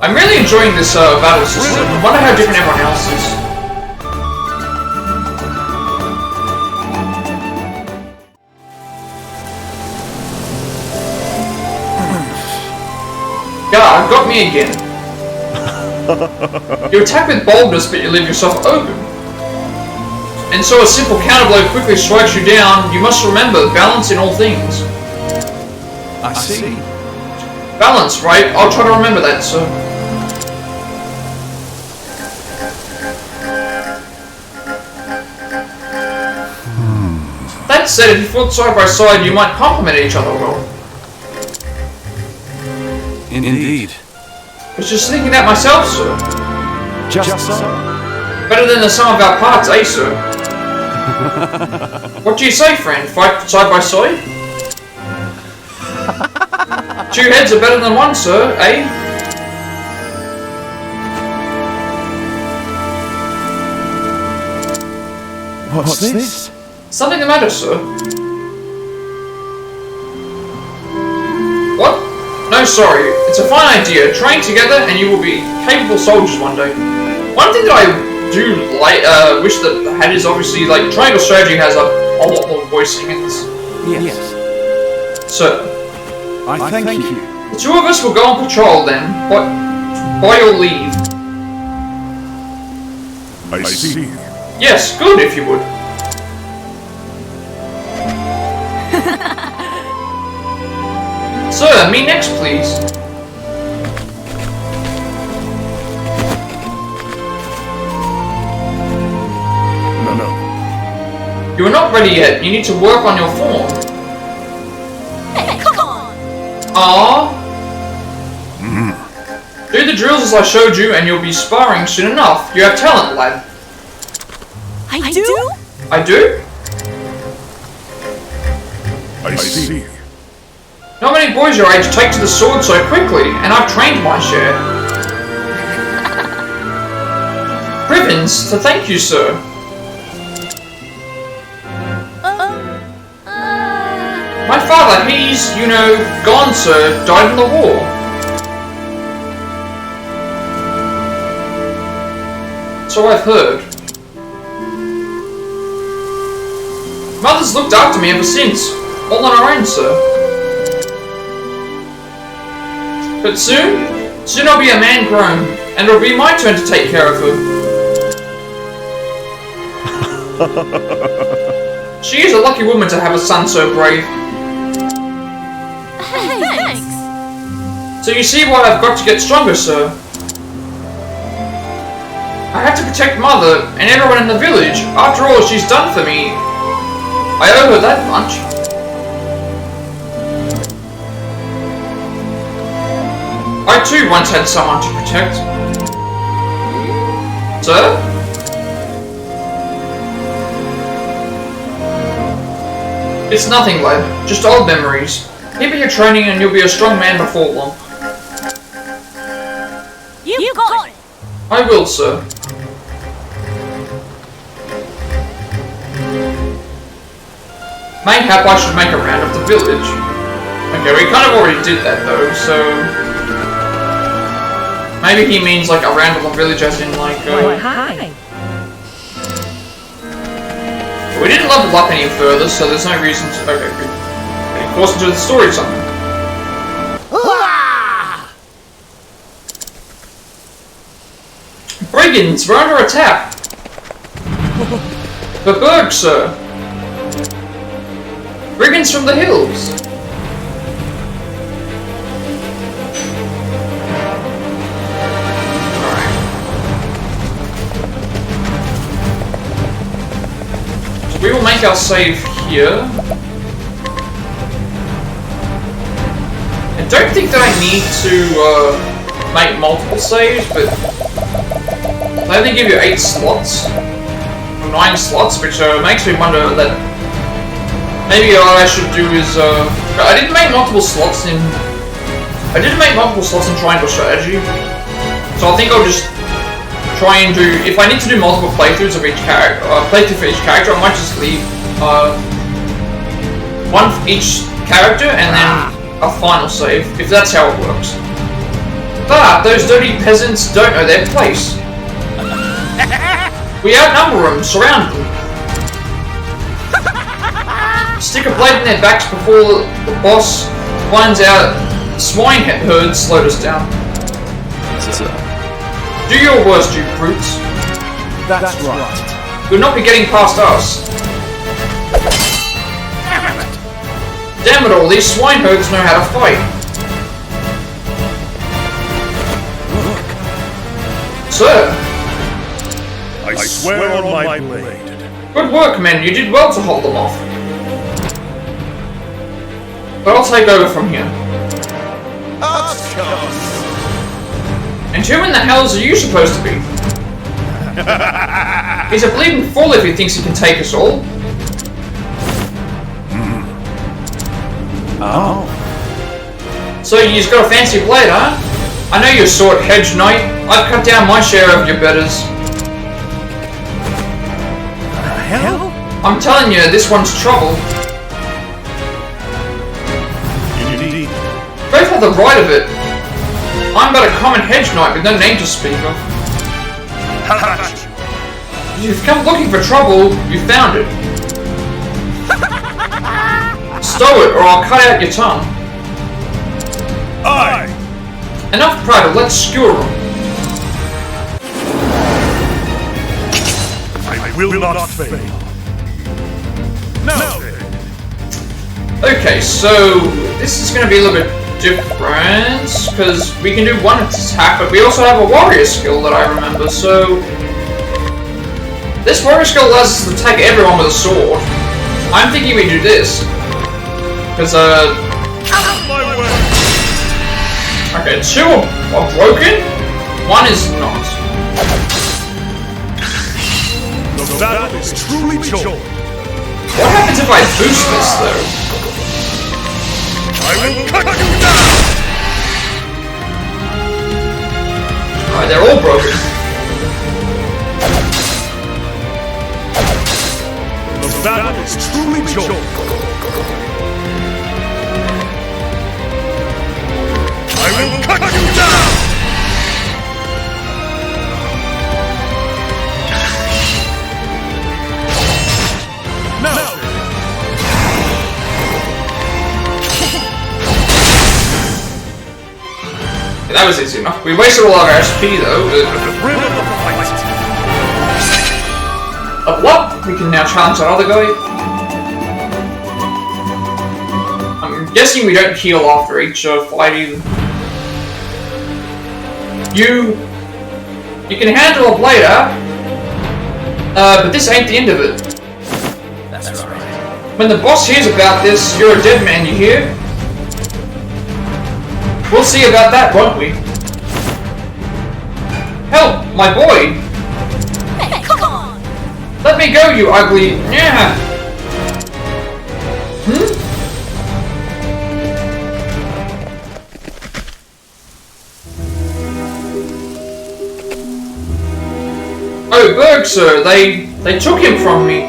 I'm really enjoying this battle system. I wonder how different everyone else is. God, got me again. You attack with boldness, but you leave yourself open. And so a simple counter blow quickly strikes you down. You must remember, balance in all things. I see. Balance, right? I'll try to remember that, sir. That said, if you fought side by side, you might complement each other well. Indeed. I was just thinking that myself, sir. Just so. Better than the sum of our parts, eh, sir? What do you say, friend? Fight side by side? 2 heads are better than 1, sir, eh? What's this? Something the matter, sir? What? No, sorry. It's a fine idea. Train together and you will be capable soldiers one day. One thing that I do like, wish that I had is obviously, like, triangle strategy has a lot more voicing in this. Yes. So, I thank you. the 2 of us will go on patrol then, but by your leave. I see. Yes, good if you would. Sir, me next, please. No. You are not ready yet. You need to work on your form. Hey, come on! Aww. Do the drills as I showed you and you'll be sparring soon enough. You have talent, lad. I do? I do? I see. Not many boys your age take to the sword so quickly, and I've trained my share. Ribbons, to thank you, sir. My father, he's, you know, gone, sir, died in the war. So I've heard. Mother's looked after me ever since. All on her own, sir. But soon I'll be a man grown, and it'll be my turn to take care of her. She is a lucky woman to have a son so brave. Hey, thanks. So you see why I've got to get stronger, sir. I have to protect Mother and everyone in the village. After all she's done for me, I owe her that much. I too once had someone to protect. Sir? It's nothing, lad. Just old memories. Keep up your training and you'll be a strong man before long. You got it. I will, sir. Mayhap I should make a round of the village. Okay, we kind of already did that though, so... Maybe he means like a round of the village as in like... Hi. We didn't level up any further, so there's no reason to... Okay, good. Getting closer to the story something. Brigands, we're under attack! The Berg, sir! Brigands from the hills! We will make our save here. I don't think that I need to make multiple saves, but they only give you 8 slots, or 9 slots, which makes me wonder that maybe what I should do is I didn't make multiple slots in Triangle Strategy, so I think I'll just try and do, if I need to do multiple playthroughs of each character, playthrough for each character, I might just leave one for each character and then a final save, if that's how it works. But those dirty peasants don't know their place. We outnumber them, surround them. Stick a blade in their backs before the boss finds out swine herds slowed us down. Do your worst, you brutes. That's right. You'll not be getting past us. Damn it all, these swine herds know how to fight. Sir! I swear on my blade. Good work, men. You did well to hold them off. But I'll take over from here. Of course. And who in the hells are you supposed to be? He's a bleeding fool if he thinks he can take us all. Oh. So you've got a fancy blade, huh? I know your sword, Hedge Knight. I've cut down my share of your betters. Hell? I'm telling you, this one's trouble. Indeed. Both have the right of it. I'm but a common hedge knight with no name to speak of. How about you? You've come looking for trouble, you found it. Stow it, or I'll cut out your tongue. Aye. Enough prattle, let's skewer them. I will not fail. Now then. Okay, so this is going to be a little bit different, because we can do one attack, but we also have a warrior skill that I remember, so... This warrior skill allows us to attack everyone with a sword. I'm thinking we do this. Because, My way. okay, 2 are broken, 1 is not. The battle is truly joined. What happens if I boost this, though? I will cut you down. Alright, they're all broken. The battle is truly joined. I will cut you down. Now, that was easy enough. We wasted a lot of our SP though. Level up. We can now challenge that other guy. I'm guessing we don't heal after each fight either. You can handle it later, but this ain't the end of it. That's right. When the boss hears about this, you're a dead man, you hear? We'll see about that, won't we? Help, my boy! Hey, come on! Let me go, you ugly... Yeah. Oh, Berg, sir, they took him from me.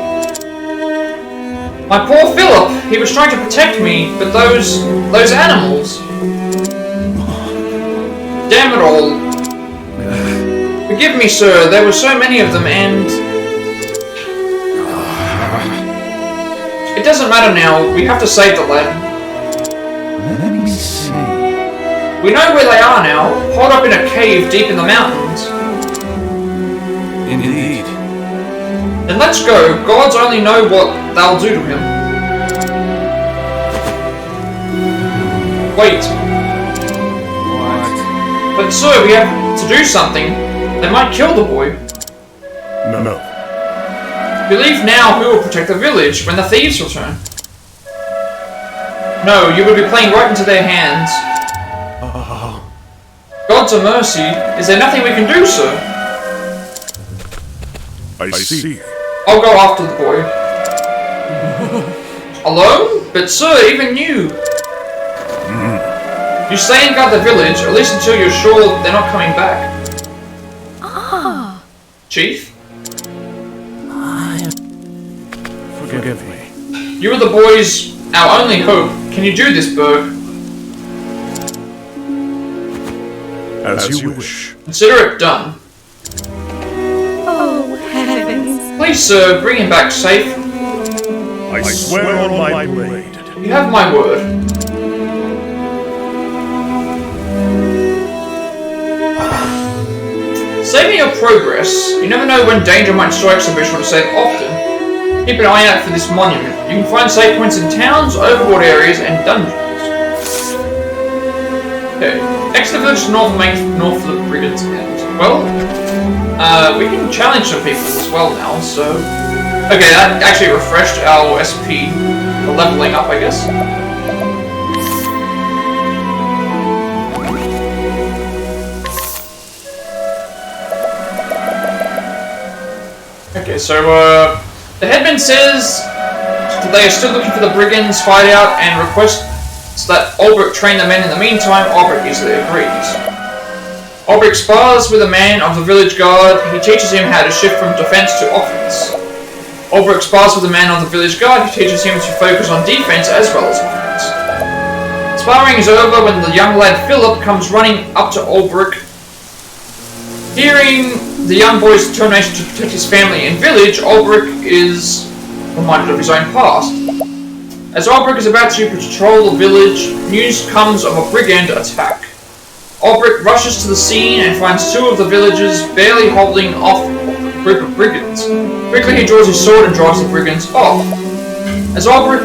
My poor Philip, he was trying to protect me, but those animals... Damn it all. Forgive me, sir, there were so many of them, and... It doesn't matter now, we have to save the lad. Let me see. We know where they are now, holed up in a cave deep in the mountains. Indeed. Then let's go, gods only know what they'll do to him. Wait. What? But sir, we have to do something. They might kill the boy. No. If we leave now, who will protect the village when the thieves return? No, you would be playing right into their hands. Gods of mercy, is there nothing we can do, sir? I see. I'll go after the boy. Alone? But sir, even you. You stay and guard the village, at least until you're sure they're not coming back. Chief? Forgive me. You are the boys, our only hope. Can you do this, Berg? As you wish. Consider it done. Oh, heavens. Please, sir, bring him back safe. I swear on my blade. You have my word. Saving your progress. You never know when danger might strike, so be sure to save often. Keep an eye out for this monument. You can find save points in towns, overworld areas, and dungeons. Okay. Next, the village north of the Brigand's End. Well, we can challenge some people as well now, so... Okay, that actually refreshed our SP. For leveling up, I guess. Okay, so, the headman says that they are still looking for the brigands' hideout and requests that Olberic train the men in the meantime. Olberic easily agrees. Olberic spars with a man of the village guard. He teaches him how to shift from defense to offense. Olberic spars with a man of the village guard. He teaches him to focus on defense as well as offense. Sparring is over when the young lad Philip comes running up to Olberic. Hearing the young boy's determination to protect his family and village, Olberic is reminded of his own past. As Olberic is about to patrol the village, news comes of a brigand attack. Olberic rushes to the scene and finds two of the villagers barely holding off a group of brigands. Quickly he draws his sword and drives the brigands off. As Olberic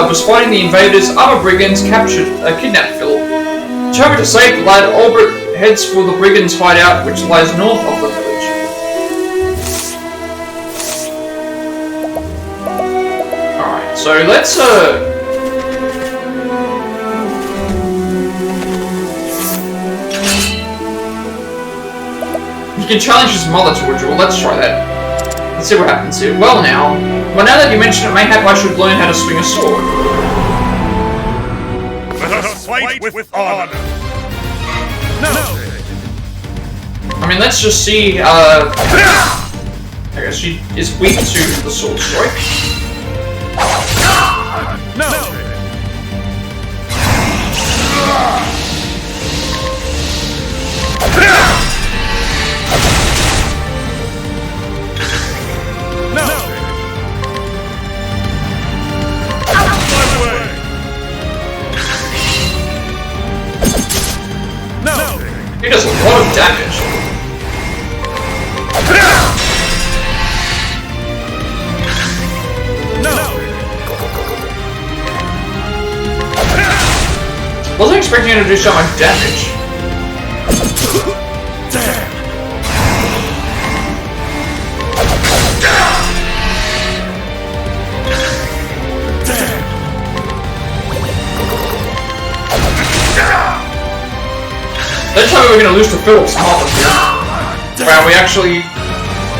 was fighting the invaders, other brigands kidnapped Philip. Determined to save the lad, Olberic heads for the brigands' hideout, which lies north of the village. Alright, so let's You can challenge his mother to a duel. Let's try that. Let's see what happens here. Well now that you mention it, mayhap I should learn how to swing a sword. Let us fight with honor. No. I mean, let's just see, I guess she is weak to the sword strike. No. No. Wasn't expecting him to do so much damage. Damn! Don't tell me we're gonna lose to Phillips Martin here. Wow, we actually...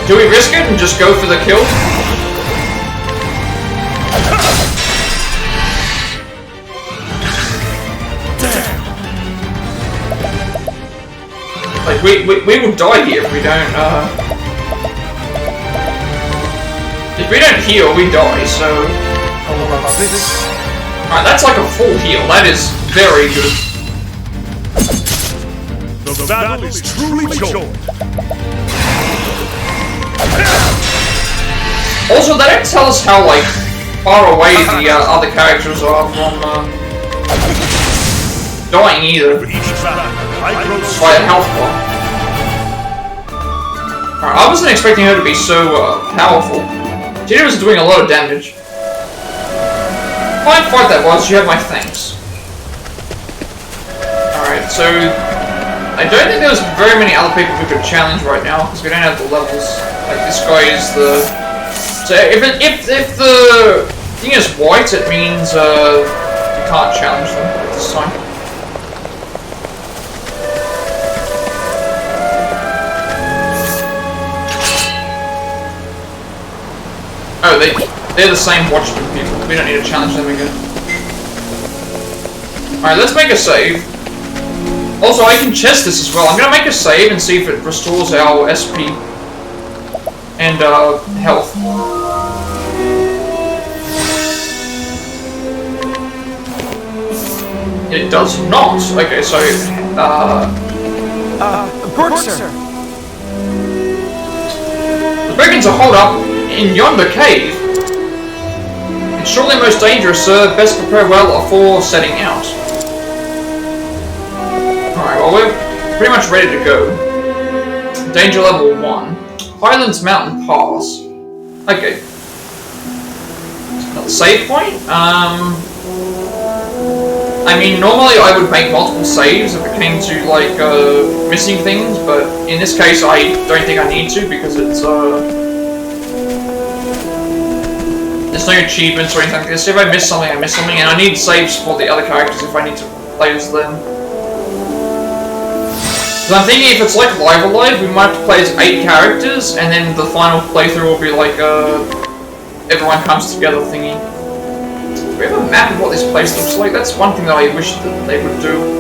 Do we risk it and just go for the kill? Like, we will die here if we don't, If we don't heal, we die, so... Alright, that's like a full heal. That is very good. The battle is truly joined. Also, they don't tell us how, like, far away the other characters are from, dying either. With each battle, I grow By a health bar. Alright, I wasn't expecting her to be so, powerful. Gina was doing a lot of damage. Fine fight that was, you have my thanks. Alright, so... I don't think there's very many other people who could challenge right now, because we don't have the levels. Like, this guy is the... So, if the thing is white, it means, you can't challenge them at this time. Oh, they're the same watchman people. We don't need to challenge them again. Alright, let's make a save. Also, I can chest this as well. I'm gonna make a save and see if it restores our SP and health. It does not. Okay, so Predecessor. the brigands are holed up in yonder cave. It's surely most dangerous, sir. Best prepare well before setting out. Alright, well, we're pretty much ready to go. Danger level 1. Highlands Mountain Pass. Okay. Another save point? I mean, normally I would make multiple saves if it came to, like, missing things, but in this case I don't think I need to because it's, there's no achievements or anything like this. If I miss something, I miss something, and I need saves for the other characters if I need to play as them. So I'm thinking if it's like Live Alive, we might have to play as 8 characters, and then the final playthrough will be like, everyone comes together thingy. Do we have a map of what this place looks like? That's one thing that I wish that they would do.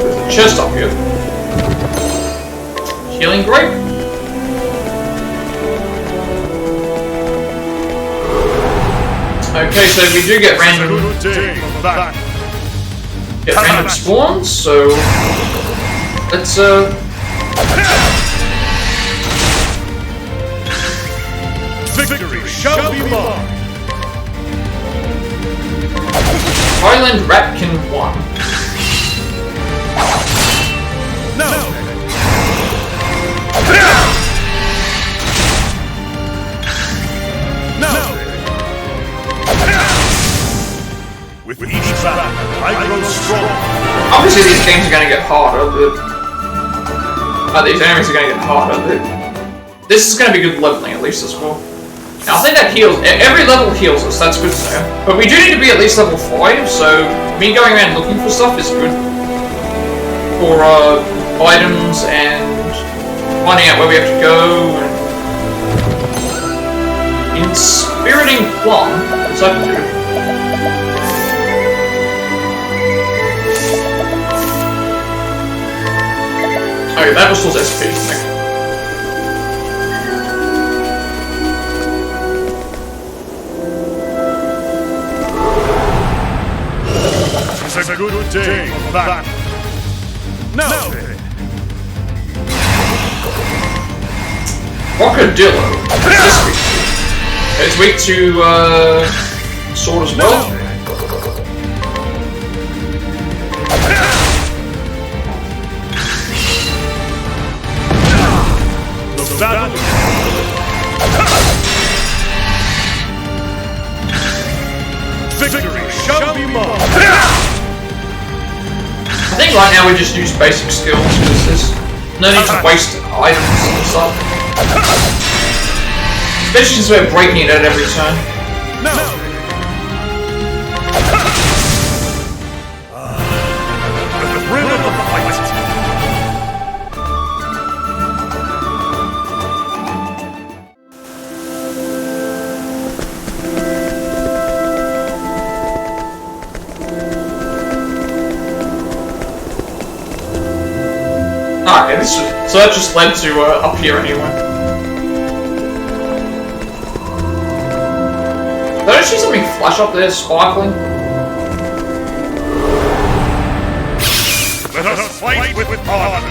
There's a chest up here. Healing grape? Okay, so we do get random spawns, so let's Victory shall be mine. Highland Ratkin 1. No. With each battle, I grow strong. Obviously these games are going to get harder, but... these enemies are going to get harder, but... This is going to be good leveling, at least, as well. Now, I think that heals... Every level heals us, that's good to know. But we do need to be at least level 5, so... Me going around looking for stuff is good. For, items, and... finding out where we have to go, and... Inspiriting Plum? What's that do? Okay, that was still SP. It's a good day back. Now then. Crocodillo. This week. It's weak to sword as well. The battle Victory shall be mine! I think right now we just use basic skills because there's no need to waste items and stuff. Especially since we're breaking it at every turn. No! The thrill of the fight! Okay, so that just led to up here anyway. Did I see something flash up there, sparkling? Let us fight with honor!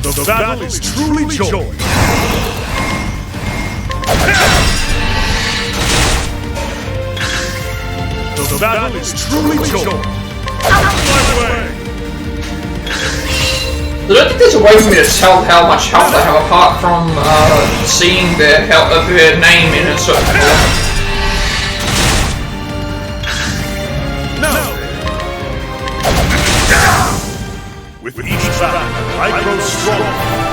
The battle is truly joy! The battle is truly joy! My way! I don't think there's a way for me to tell how much health I have apart from seeing their name in a certain order. No! With each battle, I grow stronger.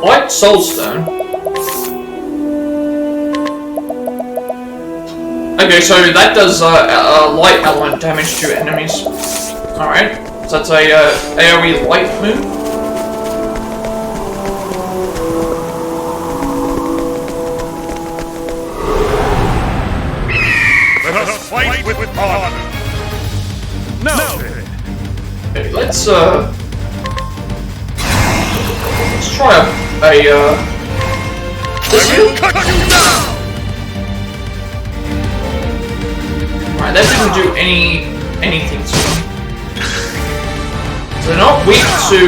Light soulstone. Okay, so that does light element damage to enemies. Alright, so that's a AoE light move. Let us fight with honor. No. Okay, let's try this here. Cut you down. Alright, that didn't do anything to them. So they're not weak to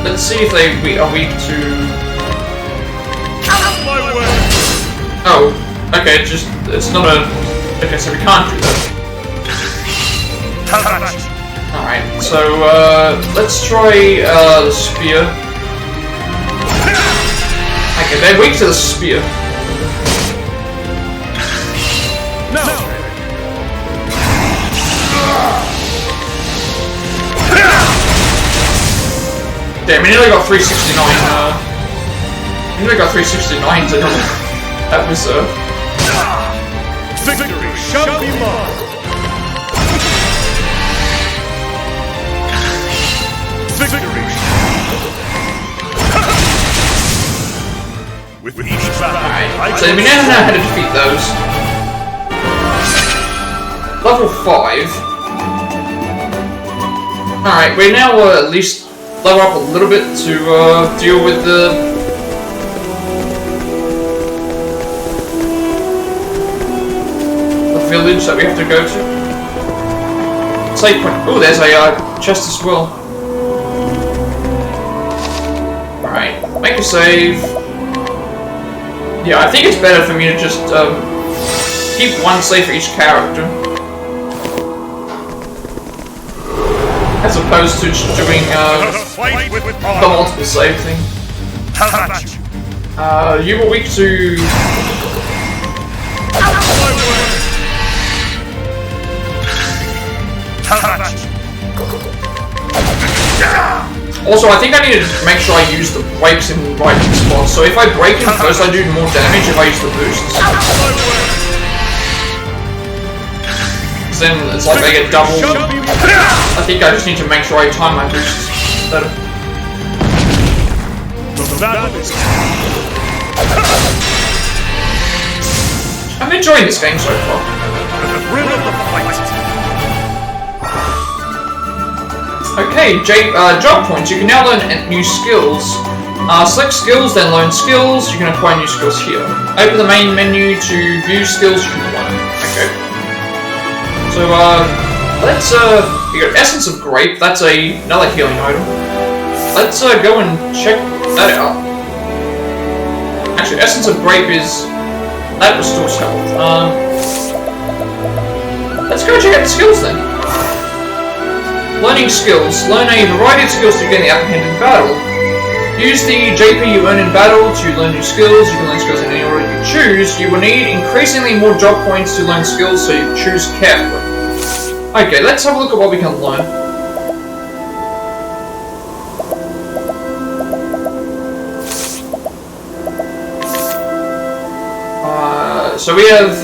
let's see if they are weak to oh, okay, it's not a okay, so we can't do that. Alright, so let's try the spear. Okay, they're weak to the spear. No. Damn, we nearly got 369. We nearly got 369 to that was victory shall be mine. Victory. With each battle, alright, so we now know how to defeat those. Level 5. Alright, we're now at least level up a little bit to deal with the village that we have to go to. Save point. Oh, there's a chest as well. Alright, make a save. Yeah, I think it's better for me to just keep one save for each character, as opposed to just doing the multiple save thing. You were weak to also, I think I need to make sure I use the breaks in the right spots. So if I break him first, I do more damage if I use the boosts. Then it's like I get double. I think I just need to make sure I time my boosts better. I'm enjoying this game so far. Okay, job points. You can now learn new skills. Select skills, then learn skills. You can acquire new skills here. Open the main menu to view skills you can learn. Okay. So, let's, we got Essence of Grape. That's another healing item. let's go and check that out. Actually, Essence of Grape is... that restores health. Let's go check out the skills then. Learning skills. Learn a variety of skills to gain the upper hand in battle. Use the JP you earn in battle to learn new skills. You can learn skills in any order you choose. You will need increasingly more job points to learn skills, so you choose carefully. Okay, let's have a look at what we can learn. So we have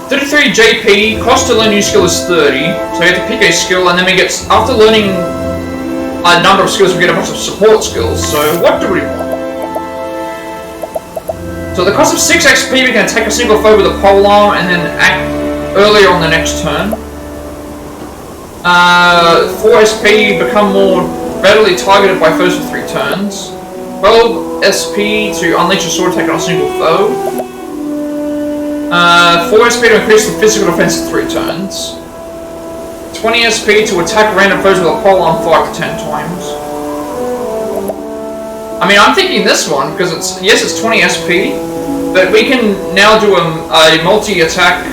33 JP, cost to learn new skill is 30, so we have to pick a skill, and then we get, after learning a number of skills, we get a bunch of support skills. So what do we want? So the cost of 6 XP, we can attack a single foe with a polearm and then act earlier on the next turn. 4 SP, become more readily targeted by foes for 3 turns. 12 SP to unleash a sword attack on a single foe. 4 SP to increase the physical defense for 3 turns. 20 SP to attack random foes with a polearm 5 to 10 times. I mean, I'm thinking this one, because it's, yes, it's 20 SP, but we can now do a multi-attack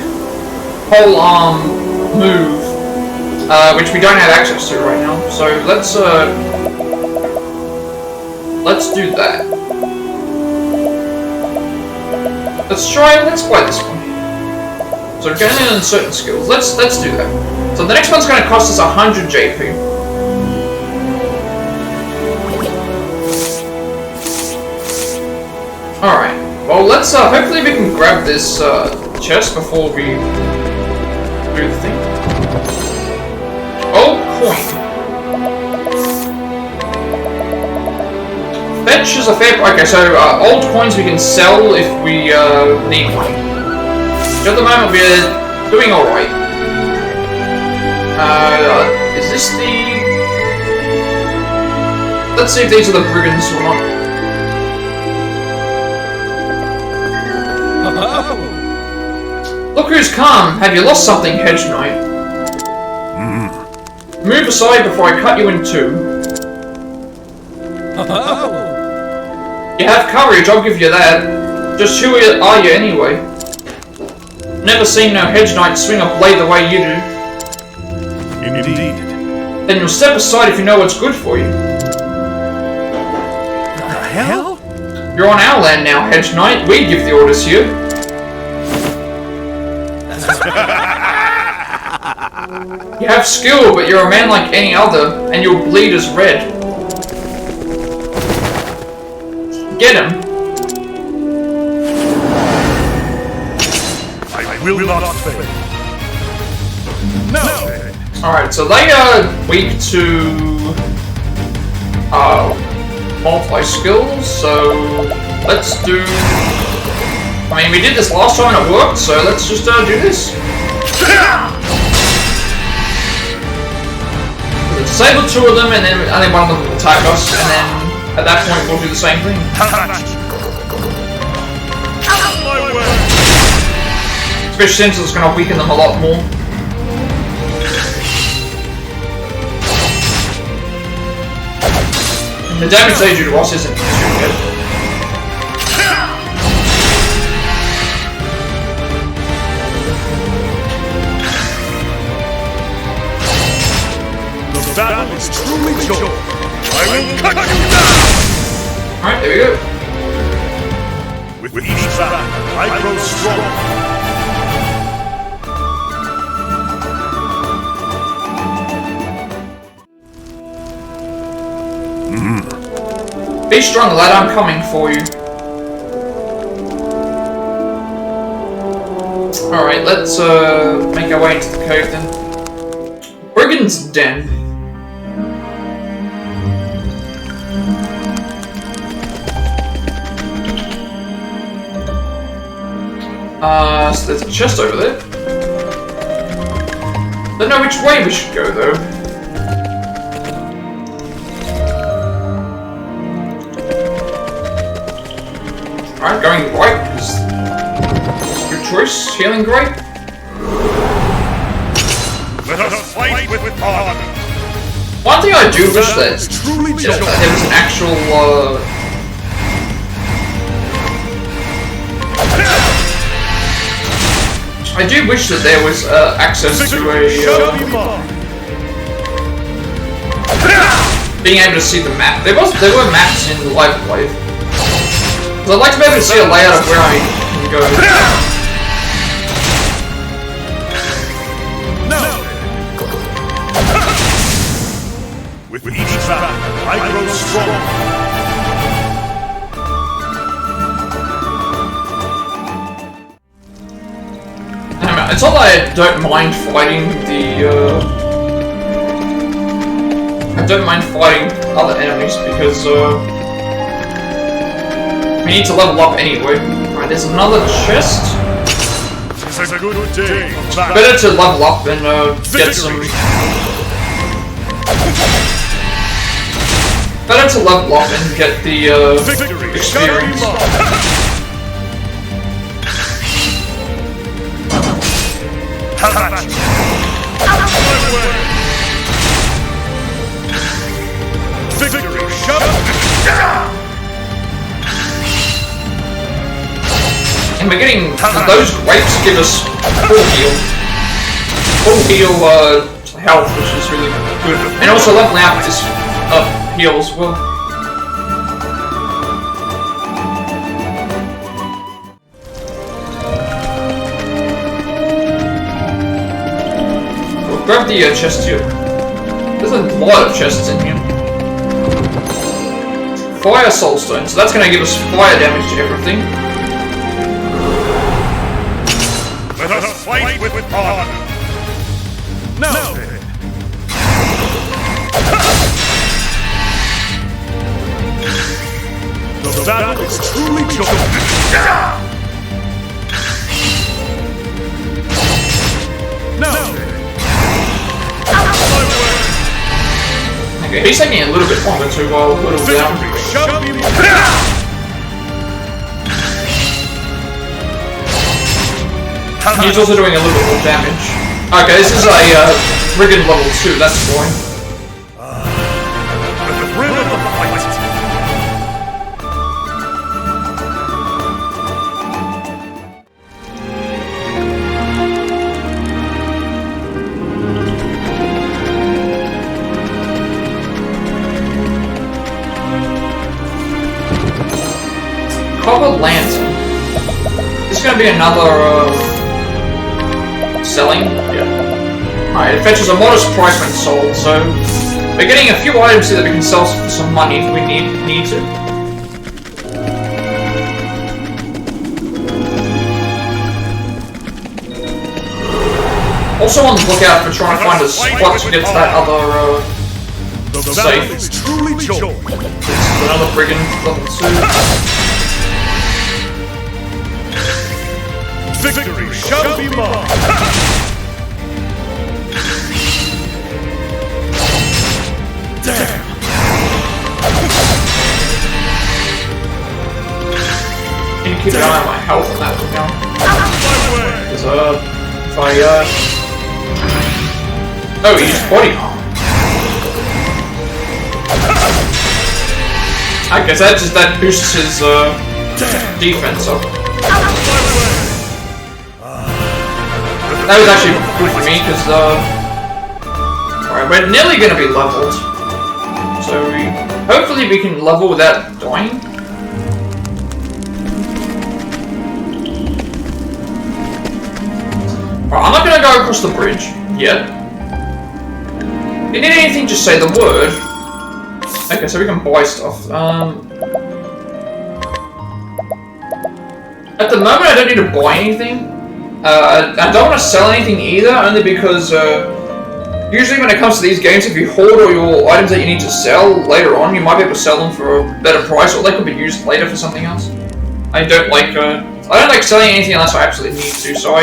polearm move, which we don't have access to right now. So let's do that. Let's play this one. So we're going to learn certain skills. Let's do that. So the next one's going to cost us 100 JP. Alright. Well, let's hopefully we can grab this chest before we do the thing. Old coin. Fetch is a fair... okay, so old coins we can sell if we need money. So at the moment we're doing alright. Is this the... let's see if these are the brigands or not. Look who's come! Have you lost something, Hedge Knight? Move aside before I cut you in two. You have courage, I'll give you that. Just who are you anyway? Never seen no Hedge Knight swing a blade the way you do. Indeed. Then you'll step aside if you know what's good for you. What the hell? You're on our land now, Hedge Knight. We give the orders here. You have skill, but you're a man like any other, and your bleed is red. Get him. I will not fail. No! Alright, so they are weak to multi-skills, so let's do... I mean, we did this last time and it worked, so let's just do this. We'll disable 2 of them, and then only one of them will attack us, and then at that point we'll do the same thing. Especially since it's going to weaken them a lot more. And the damage they do to us isn't too good. The battle is truly joy. I will cut you down! Alright, there we go. With each battle, I grow stronger. Be strong, lad, I'm coming for you. Alright, let's make our way into the cave then. Brigand's Den. So there's a chest over there. Don't know which way we should go though. Alright, going right, because it's a good choice. Healing grape. Let us fight with honor. One thing I do wish that there was an actual, I do wish that there was access to being able to see the map. There were maps in Live Life. I'd like to be able to see a layout of where I can go. With each battle, I grow stronger. It's not that I don't mind fighting I don't mind fighting other enemies because we need to level up anyway. Alright, there's another chest. It's a good day. Better to level up and get some. Better to level up and get the experience. Victory, shut up! And we're getting those grapes give us full heal health, which is really good, and also leveling out this heal as well. We'll grab the chest here. There's a lot of chests in here. Fire soul stone, so that's going to give us fire damage to everything. Let us fight with honor. No. The battle is truly joyful. No. Okay, he's taking a little bit longer to whittle down. He's also doing a little bit more damage. Okay, this is a Brigand level 2, that's why. The thrill of the fight. Copper Lantern. This is going to be another selling. Yeah. Alright, it fetches a modest price when sold, so we're getting a few items here that we can sell for some money if we need to. Also on the lookout for trying to find a spot to get to that other safe. Is truly joy. This is another Brigand level 2. Victory shall be mine. Damn. Can you keep an eye on my health on that one now? Because if I oh, he used body armor. I guess that boosts his defense up. That was actually good for me, because, alright, we're nearly gonna be leveled. So, hopefully we can level without dying. Alright, I'm not gonna go across the bridge, yet. If you need anything, just say the word. Okay, so we can buy stuff. At the moment, I don't need to buy anything. I don't want to sell anything either, only because usually when it comes to these games, if you hoard all your items that you need to sell later on, you might be able to sell them for a better price, or they could be used later for something else. I don't like selling anything unless I absolutely need to. So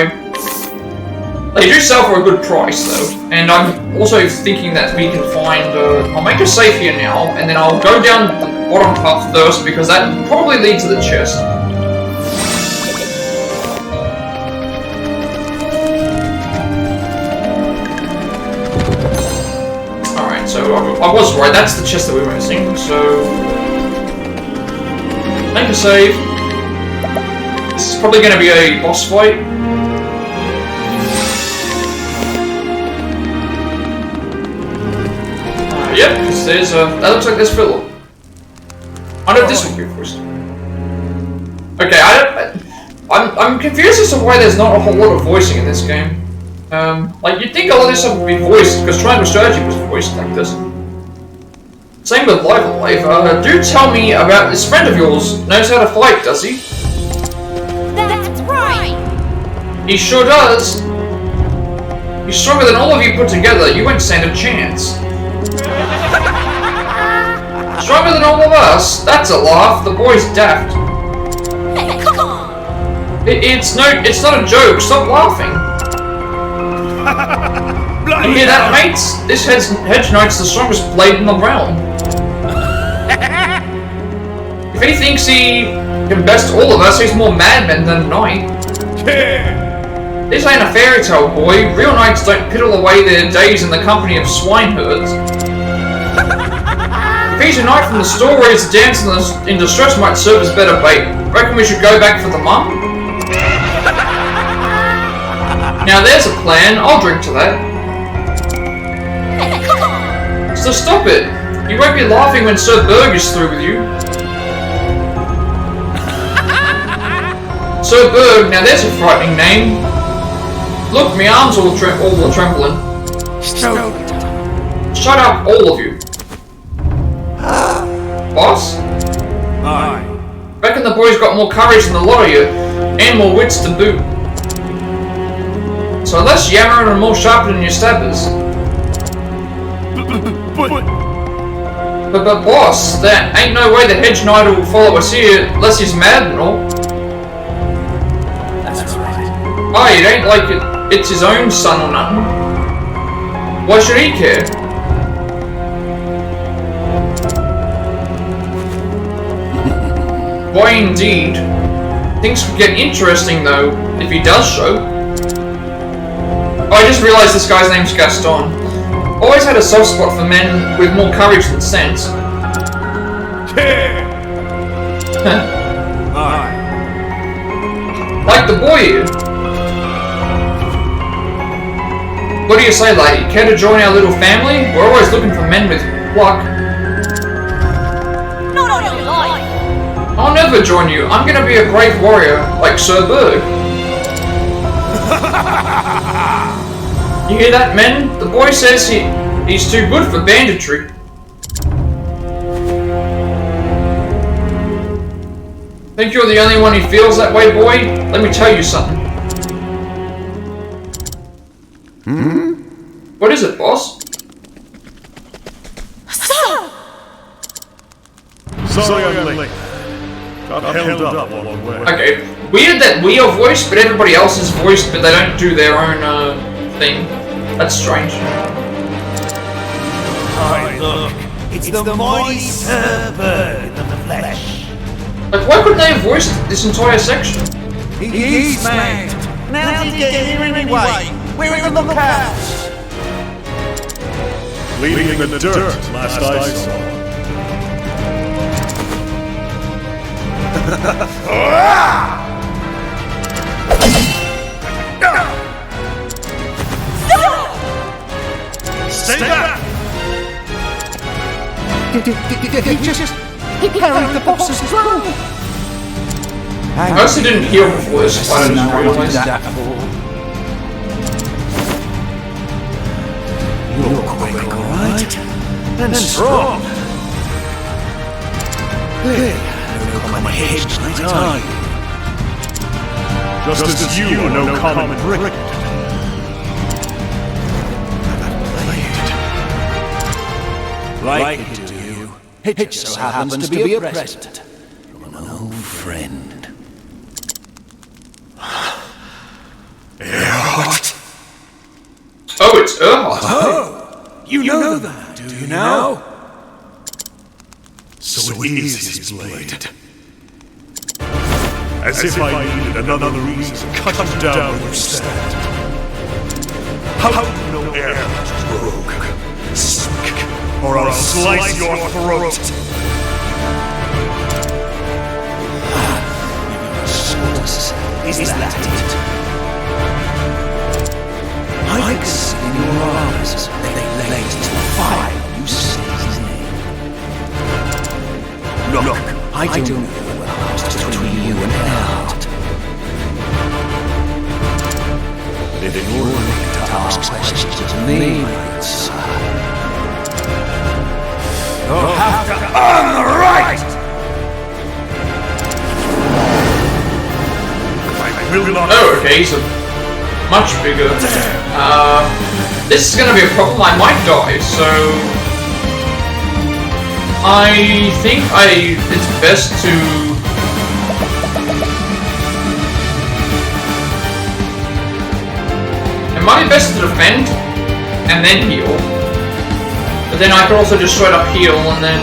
they do sell for a good price though, and I'm also thinking that we can find. I'll make a safe here now, and then I'll go down the bottom path first because that will probably lead to the chest. So so I was right. That's the chest that we were missing. So make a save. This is probably going to be a boss fight. Yep, because there's a. That looks like there's filler. I know this will be first. Okay, I'm confused as to why there's not a whole lot of voicing in this game. Like, you'd think a lot of this stuff would be voiced, because Triangle Strategy was voiced like this. Same with Life of Life. Do tell me about this friend of yours. Knows how to fight, does he? That's right! He sure does. He's stronger than all of you put together. You won't stand a chance. Stronger than all of us? That's a laugh. The boy's daft. Hey, come on! It's not a joke. Stop laughing. You hear that, mates? This Hedge Knight's the strongest blade in the realm. If he thinks he can best all of us, he's more madman than a knight. This ain't a fairy tale, boy. Real knights don't piddle away their days in the company of swineherds. If he's a knight from the stories, the dance in distress might serve as better bait. Reckon we should go back for the mum? Now there's a plan. I'll drink to that. Hey, come on! So stop it. You won't be laughing when Sir Berg is through with you. Sir Berg, now there's a frightening name. Look, my arms all trembling. Shut up, all of you. Boss? Aye. Reckon the boy's got more courage than the lot of you, and more wits to boot. So less yammering and more sharper than your stabbers. But boss, there ain't no way the Hedge Knight will follow us here unless he's mad and all. That's right. Oh, it ain't like it's his own son or nothing. Why should he care? Why indeed? Things could get interesting though, if he does show. Oh, I just realised this guy's name's Gaston. Always had a soft spot for men with more courage than sense. Like the boy here. What do you say, lady? Care to join our little family? We're always looking for men with pluck. Not on your life! I'll never join you. I'm gonna be a brave warrior, like Sir Berg. You hear that, men? The boy says he's too good for banditry. Think you're the only one who feels that way, boy? Let me tell you something. What is it, boss? Sorry I'm late. Got held up along the way. Okay, weird that we are voiced, but everybody else is voiced, but they don't do their own thing. That's strange. Hi, look. It's the mighty Sir Berg of the flesh. Like, why couldn't they have voiced this entire section? He's mad. Now did you get here anyway? We're in the lookout. Bleeding in the dirt, last I saw. Stay back! He carried the boss's throne. I also didn't hear before this fight, I just realized. You're quick, alright? And strong. Hey, no common Hedge Knight, are you? Just as you are no common brigand. Like it to you. It just so happens to be a present from an old friend. Earhart? Oh, it's Earhart. Oh, you know that, do you now? So it is his blade. As if I needed another reason to cut him down where you stand. How do you know Earhart is rogue? Sick, or I'll slice your throat. Is that it? I can see in your eyes that they laid to the fire you say his name. Look, I don't know what lies between you and Erd. If you're willing to ask questions of me, my good sir, you'll have to earn the right! Oh, okay, he's a much bigger. This is gonna be a problem. I might die, so I think it's best to it might be best to defend and then heal. But then I could also just straight up heal and then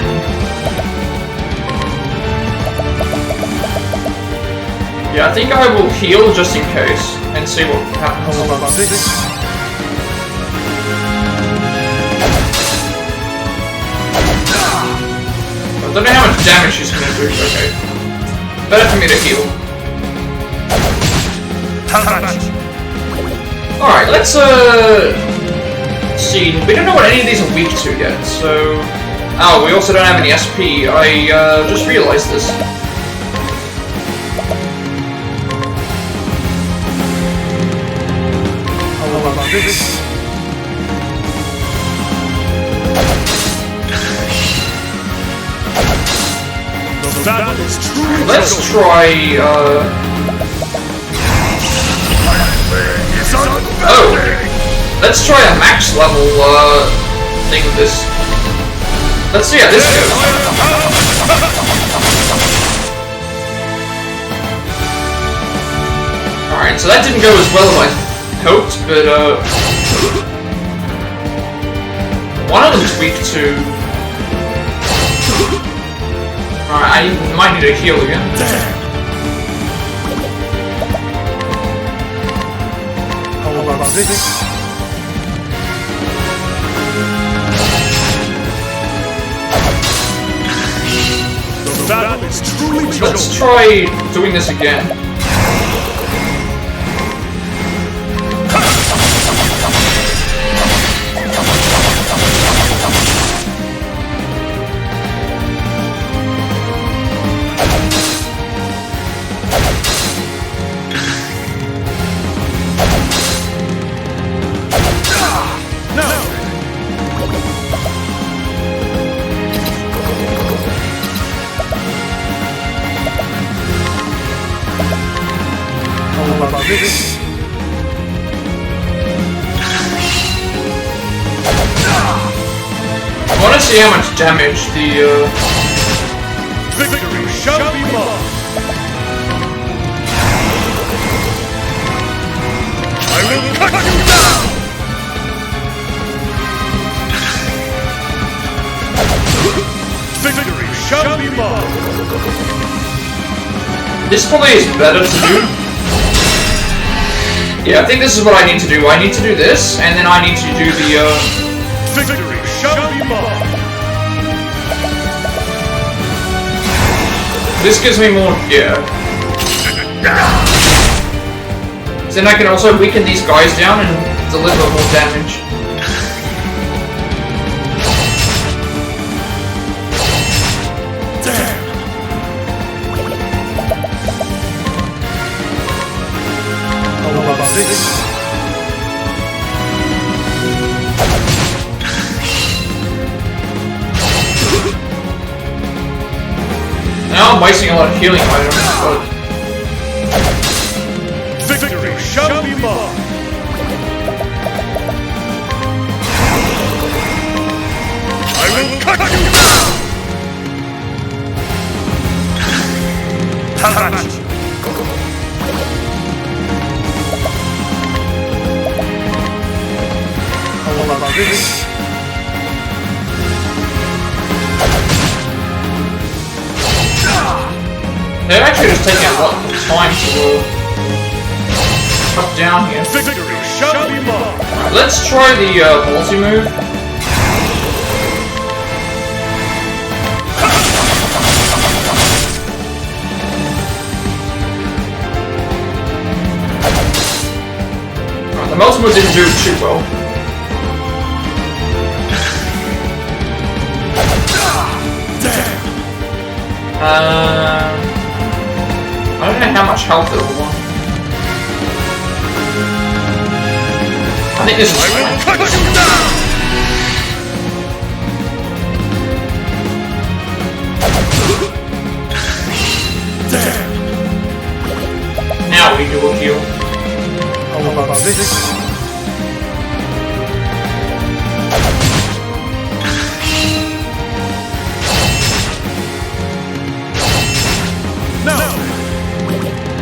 yeah, I think I will heal just in case and see what happens. How about this? I don't know how much damage she's gonna do. Okay, better for me to heal. All right, let's see. We don't know what any of these are weak to yet. So, oh, we also don't have any SP. I just realized this. This. Let's try, oh! Let's try a max level, thing with this. Let's see how this goes. Alright, so that didn't go as well as I hoped, but one of them's weak to. Alright, I might need to heal again. How about this? The battle is truly joined. Let's try doing this again. This. I want to see how much damage the Victory shall be mine. I will cut you down. Victory shall be mine. This probably is better to do. Yeah, I think this is what I need to do. I need to do this, and then I need to do the, Victory shall be mine. This gives me more, yeah. Then I can also weaken these guys down and deliver more damage. Now I'm wasting a lot of healing items, but victory shall be mine. I will cut you down. How about this? they're actually just taking a lot of time to cut down here. Victory shall be mine. Let's try the multi-move. Multiple didn't do too well. I don't know how much health it'll want. I think this is now we do a heal. How about this?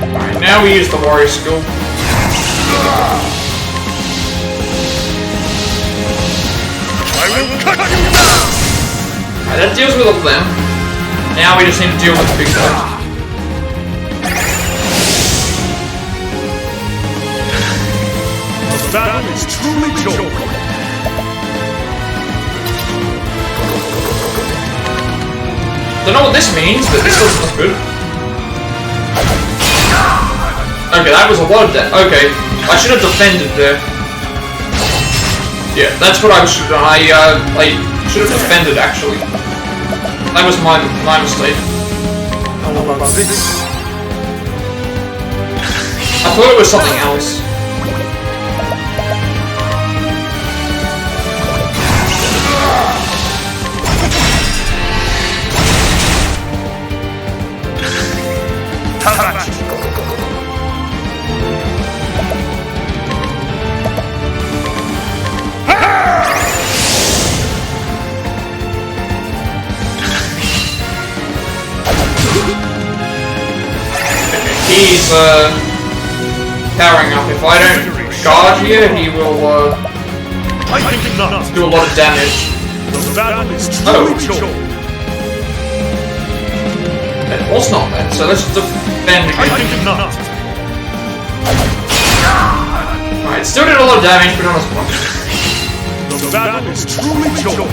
Alright, now we use the warrior skill. Alright, that deals with all of them. Now we just need to deal with the big guy. The battle is truly joy. Don't know what this means, but this doesn't look good. Okay, that was a lot of death. Okay, I should have defended there. Yeah, that's what I should have done. I should have defended, actually. That was my mistake. How about this? I thought it was something else. He's powering up. If I don't guard here, he will do a lot of damage. The battle is truly joy. It was not that, so let's defend again. Alright, still did a lot of damage, but not as much. The battle is truly joy.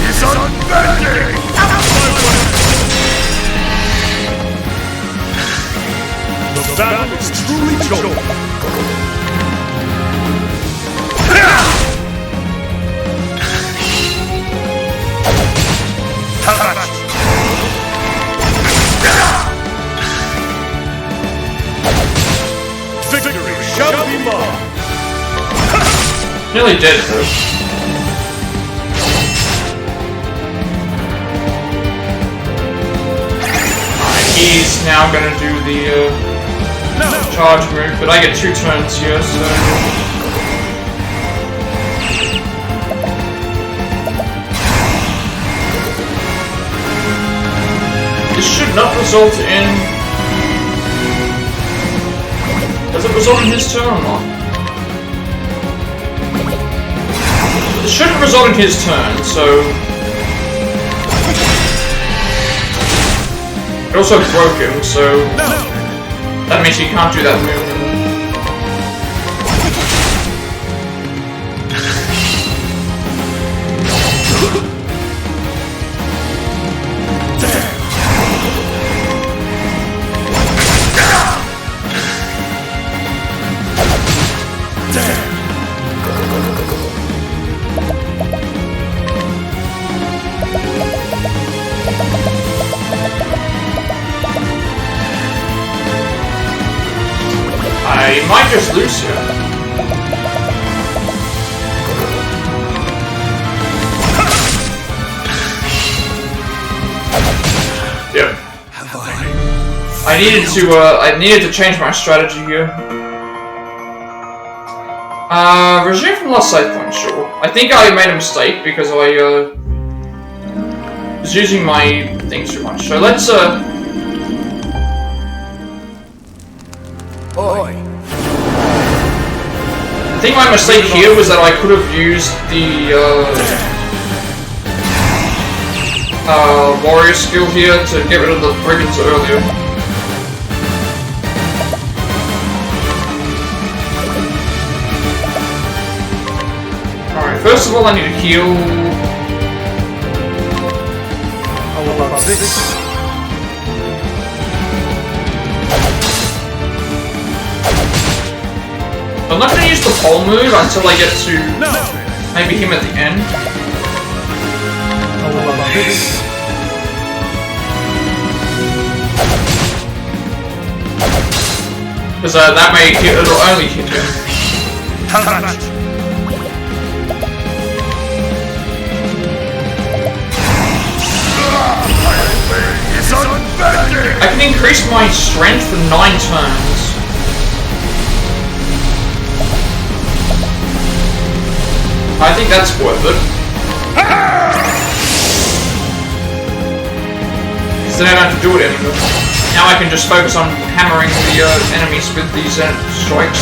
Is unbending. The battle is truly joy. Victory shall be mine. Nearly dead though. Alright, he's now gonna do the charge move, but I get 2 turns here, so... This should not result in... Does it result in his turn or not? It shouldn't result in his turn, so... It also broke him, so... That means he can't do that move. I might just lose here. Yep. I needed to change my strategy here. Resume from last save point, sure. I think I made a mistake because I was using my thing too much. So let's Oi! I think my mistake here was that I could have used the warrior skill here to get rid of the brigands earlier. Alright, first of all I need to heal. How about this? I'm not going to use the pole move until I get to maybe him at the end. Because that may hit, it'll only hit him. I can increase my strength for 9 turns. I think that's worth it. Because then I don't have to do it anymore. Now I can just focus on hammering the enemies with these strikes.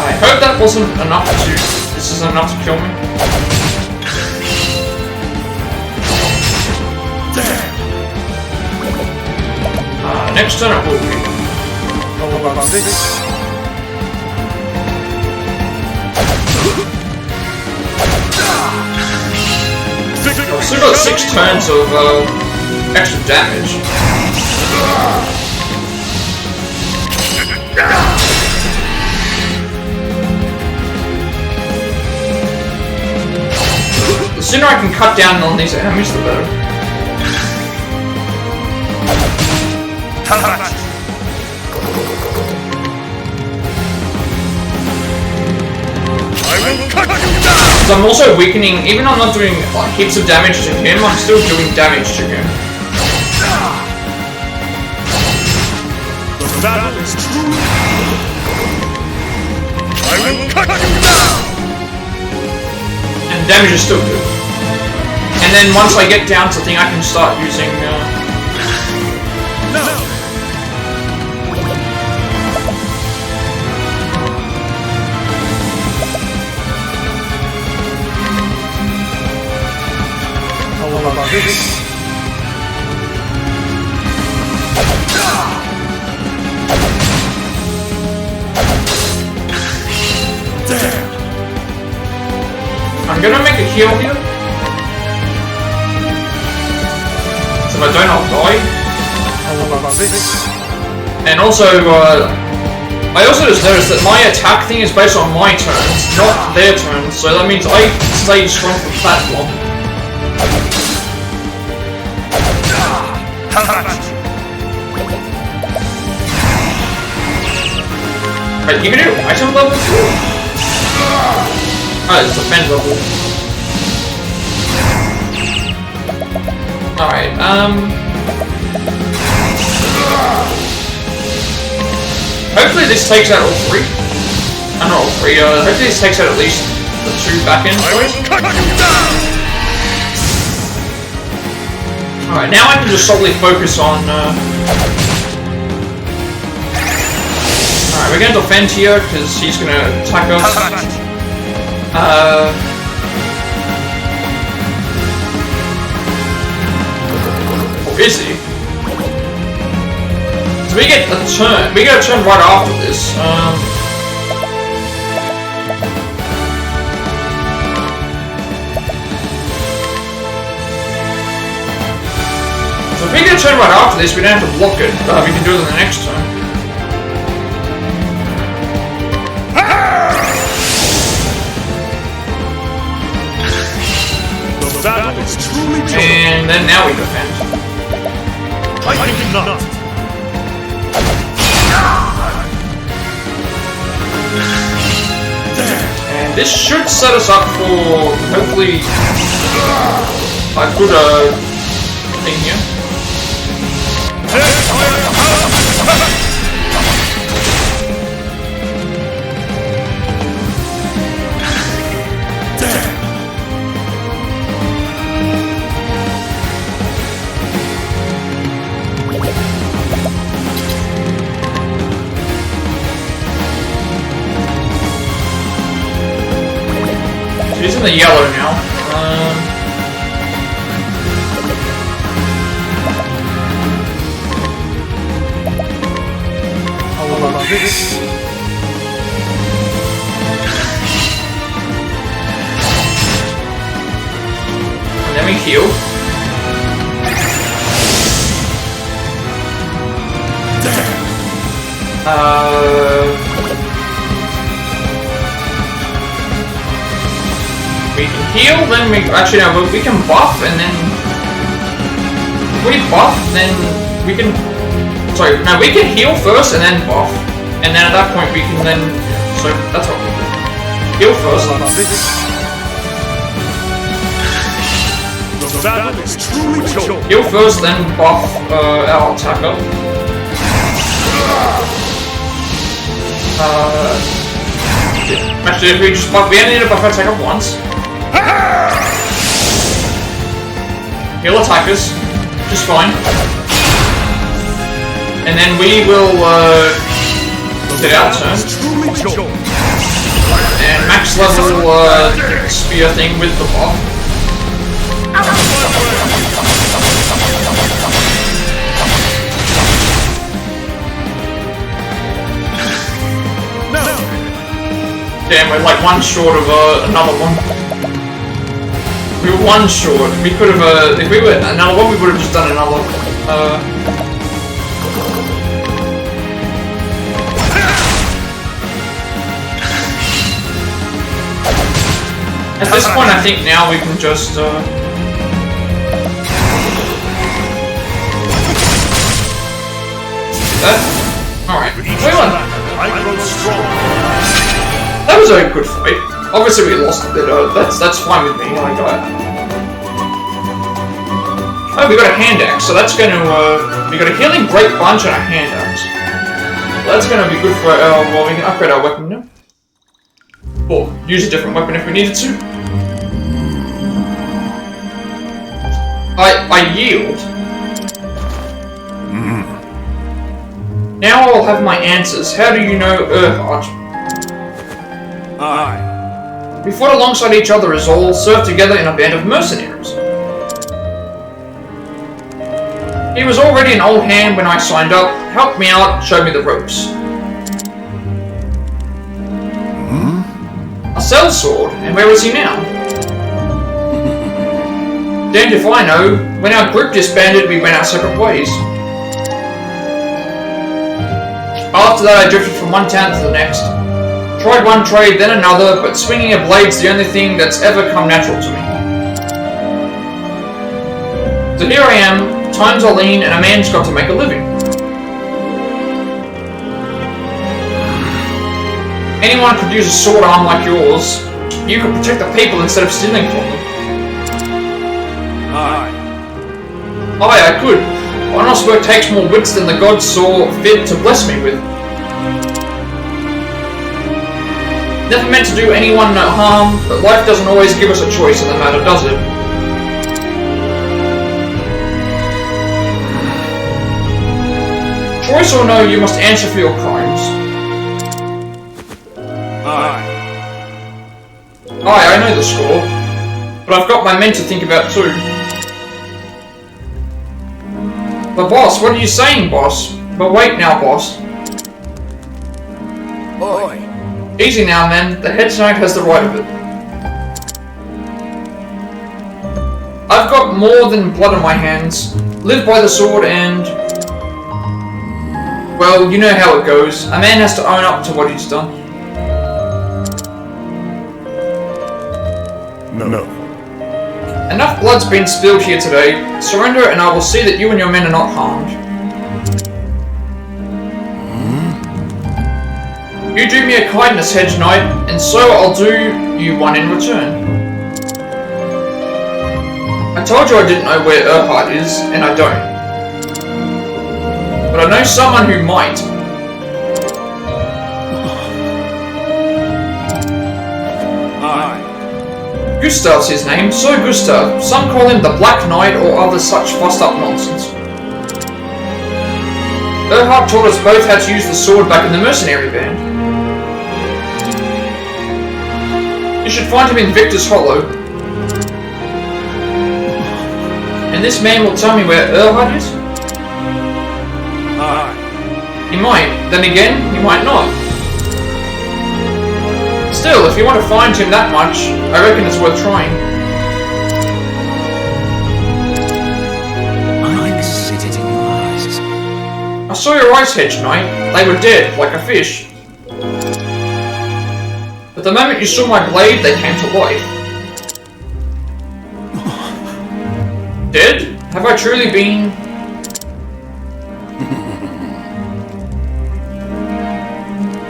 I hope that wasn't enough to... This isn't enough to kill me. Next turn it will be. How about this? I've still got 6 turns of extra damage. The sooner I can cut down on these enemies, the better. So I'm also weakening, even though I'm not doing like heaps of damage to him, I'm still doing damage to him. The battle is true. I will cut you down. And damage is still good. And then once I get down to the thing, I can start using. How about this? I'm gonna make a heal here. So I don't not die. How about this? And also, I also just noticed that my attack thing is based on my turns, not their turns. So that means I stay strong for Plat long. Right, you can do item level 2? Oh, it's defense level. Alright, hopefully this takes out all 3. Not all 3, hopefully this takes out at least the 2 back end. Alright, now I can just solely focus on, Alright, we're gonna defend here, because he's gonna attack us. Or is he? So we get a turn right after this, So if we get a turn right after this, we don't have to block it, but we can do it in the next turn. That is truly joy. And then now we defend. I think not. And this should set us up for hopefully a good thing here. He's in the yellow now. How about We can heal, then we actually no, we can buff, and then if we buff, then we can. Sorry, no, we can heal first and then buff, and then at that point we can then. So that's what we do. Heal first. The battle is truly joy. Heal first, then buff our attacker. Actually, if we just buff, we only need to buff our attacker once. Heal attackers, just fine. And then we will hit our turn. And max level spear thing with the buff. Damn, we're like one short of another one. We were one short. We could have, if we were another one, we would have just done another. At this point, I think now we can just, Alright, we won. That was a good fight. Obviously we lost it, that's fine with me. Oh, we got a hand axe, so that's gonna, we got a healing great bunch and a hand axe. That's gonna be good for our, well, we can upgrade our weapon now. Or use a different weapon if we needed to. I yield. Now I'll have my answers. How do you know Erhard? Aye. We fought alongside each other as all served together in a band of mercenaries. He was already an old hand when I signed up, helped me out, showed me the ropes. A sellsword, and where is he now? Damned if I know. When our group disbanded, we went our separate ways. After that, I drifted from one town to the next. Tried one trade, then another, but swinging a blade's the only thing that's ever come natural to me. So here I am, times are lean, and a man's got to make a living. Anyone could use a sword arm like yours. You could protect the people instead of stealing from them. Aye. Aye, I could. Honest work takes more wits than the gods saw fit to bless me with. Never meant to do anyone no harm, but life doesn't always give us a choice in the matter, does it? Choice or no, you must answer for your crimes. Aye. Aye, I know the score, but I've got my men to think about too. But boss, what are you saying, boss? But wait now, boss. Oi. Easy now, men. The head knight has the right of it. I've got more than blood on my hands. Live by the sword and... well, you know how it goes. A man has to own up to what he's done. No. Enough blood's been spilled here today. Surrender and I will see that you and your men are not harmed. You do me a kindness, Hedge Knight, and so I'll do you one in return. I told you I didn't know where Erhard is, and I don't. But I know someone who might. Aye. Gustav's his name, Sir Gustav. Some call him the Black Knight or other such fussed up nonsense. Erhard taught us both how to use the sword back in the mercenary band. You should find him in Victor's Hollow. And this man will tell me where Erhard is? Aye. He might. Then again, he might not. Still, if you want to find him that much, I reckon it's worth trying. I see it in your eyes. I saw your eyes, Hedge Knight. They were dead, like a fish. But the moment you saw my blade, they came to life. Dead? Have I truly been...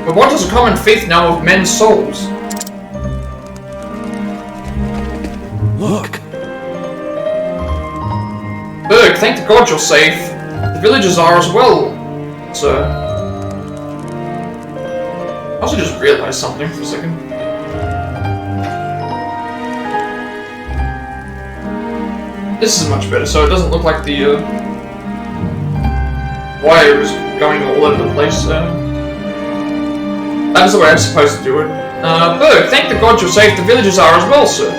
But what does a common thief know of men's souls? Look! Berg, thank the gods you're safe. The villagers are as well, sir. I also just realized something for a second. This is much better, so it doesn't look like the wire is going all over the place. That's the way I'm supposed to do it. Berg, thank the gods you're safe. The villagers are as well, sir.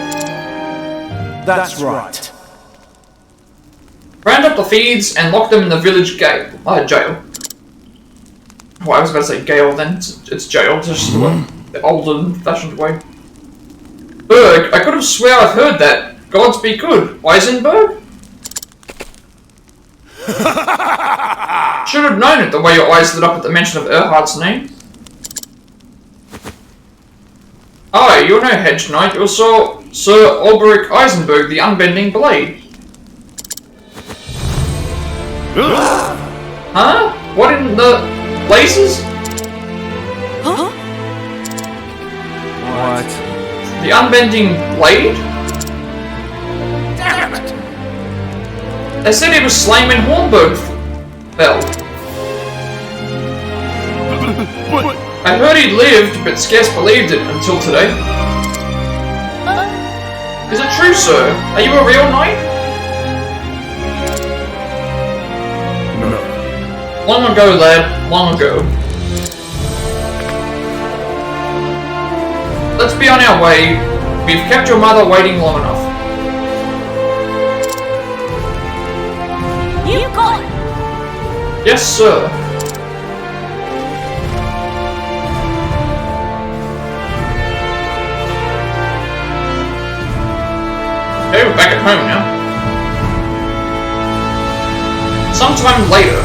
That's right. Round up the thieves and lock them in the village jail. Oh, I was about to say gale then. It's jail, just the older-fashioned way. Berg, I could have swear I've heard that. Gods be good. Eisenberg? Should have known it the way your eyes lit up at the mention of Erhard's name. Oh, you're no Hedge Knight. You're Sir Olberic Eisenberg, the Unbending Blade. Huh? What in the blazes? Huh? What? The Unbending Blade? Damn it! They said he was slain when Hornburg fell. But I heard he lived, but scarce believed it until today. Is it true, sir? Are you a real knight? no. Long ago, lad. Long ago. Let's be on our way. We've kept your mother waiting long enough. You got it! Yes, sir. Okay, we're back at home now. Sometime later.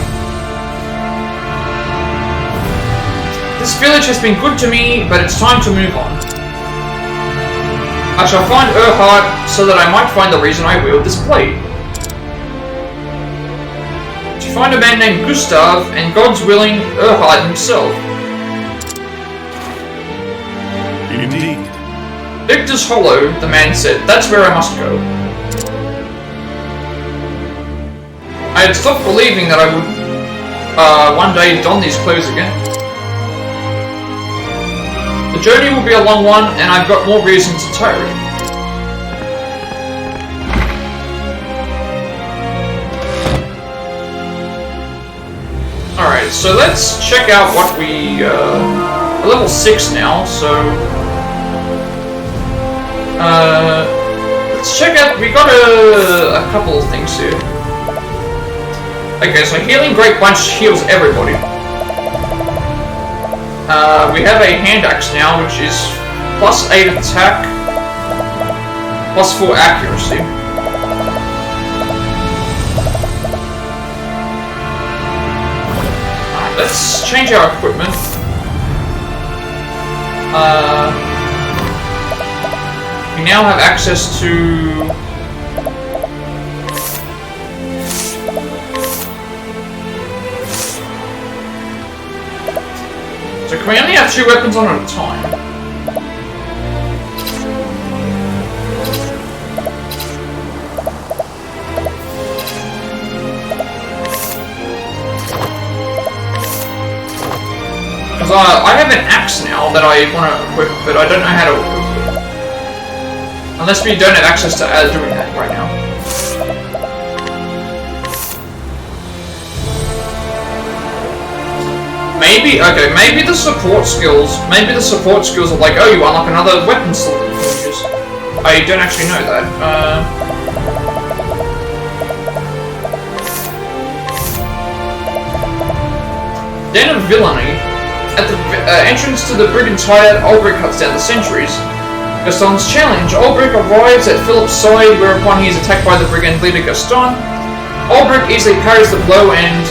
This village has been good to me, but it's time to move on. I shall find Erhard so that I might find the reason I wield this blade. To find a man named Gustav, and God's willing, Erhard himself. Indeed. Victor's Hollow, the man said. That's where I must go. I had stopped believing that I would one day don these clothes again. The journey will be a long one, and I've got more reason to tire it. Alright, so let's check out what we... we're level 6 now, so... let's check out... We got a couple of things here. Okay, so Healing Great Bunch heals everybody. We have a hand axe now, which is +8 attack, +4 accuracy. Alright, let's change our equipment. We now have access to... So can we only have 2 weapons on at a time? Because I have an axe now that I want to equip, but I don't know how to equip it. Unless we don't have access to doing that right now. Maybe, okay, maybe the support skills are like, oh, you unlock another weapon slot that you can use. I don't actually know that. Den of Villainy. At the entrance to the brigand's hideout, Olberic cuts down the sentries. Gaston's challenge. Olberic arrives at Philip's side, whereupon he is attacked by the brigand leader Gaston. Olberic easily parries the blow and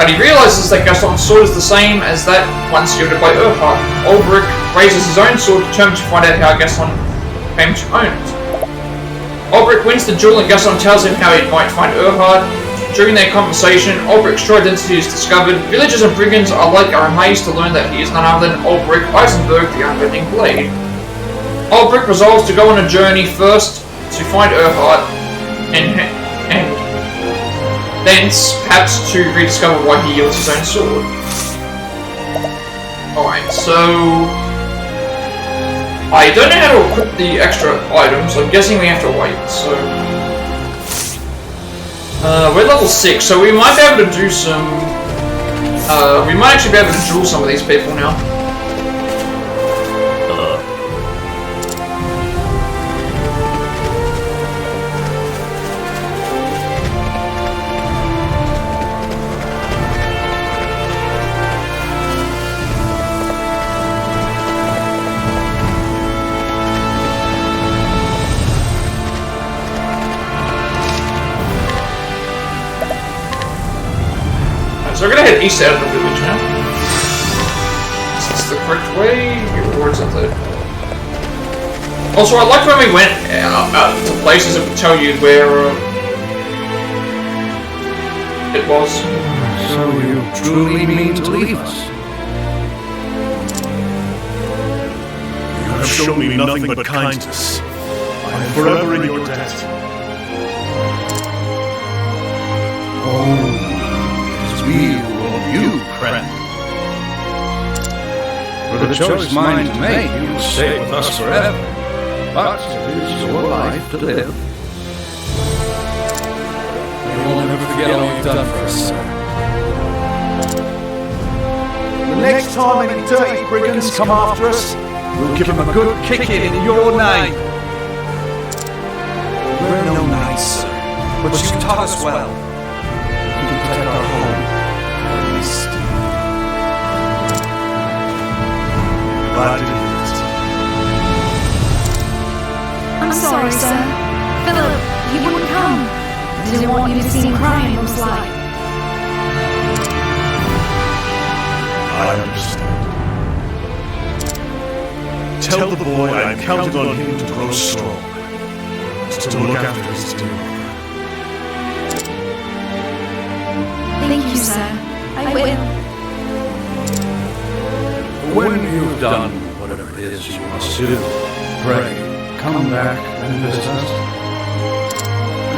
but he realizes that Gaston's sword is the same as that once gifted by Erhard. Olberic raises his own sword, determined to find out how Gaston came to own it. Olberic wins the duel and Gaston tells him how he might find Erhard. During their conversation, Olberic's true identity is discovered. Villagers and brigands alike are amazed to learn that he is none other than Olberic Eisenberg, the Unbending Blade. Olberic resolves to go on a journey first to find Erhard, and thence perhaps to rediscover why he yields his own sword. Alright, so I don't know how to equip the extra items, I'm guessing we have to wait, so we're level 6, so we might be able to do some we might actually be able to duel some of these people now. So we're gonna head east out of the village now. Is this the correct way? Or is that the... Also, I liked when we went out to places that would tell you where it was. So you truly mean to leave us? You have shown me nothing but kindness. I am forever in your debt. Oh. We will you, friend. With a choice mind to make, you will stay with us forever. But it is your life to live. We will never forget all you've done for us, sir. The next time any dirty brigands come after us, we'll give them a good kicking in your name. We're no knights, sir, but you taught us well. You can protect our home. Glad to hear it. I'm sorry, sir. Philip, he wouldn't come. Didn't want you to see him crying, most like. I understand. Tell the boy I am counting on him to grow strong. To look after his dear mother. Thank you, sir. I will. When you've done whatever it is you must do, pray, come back and visit us.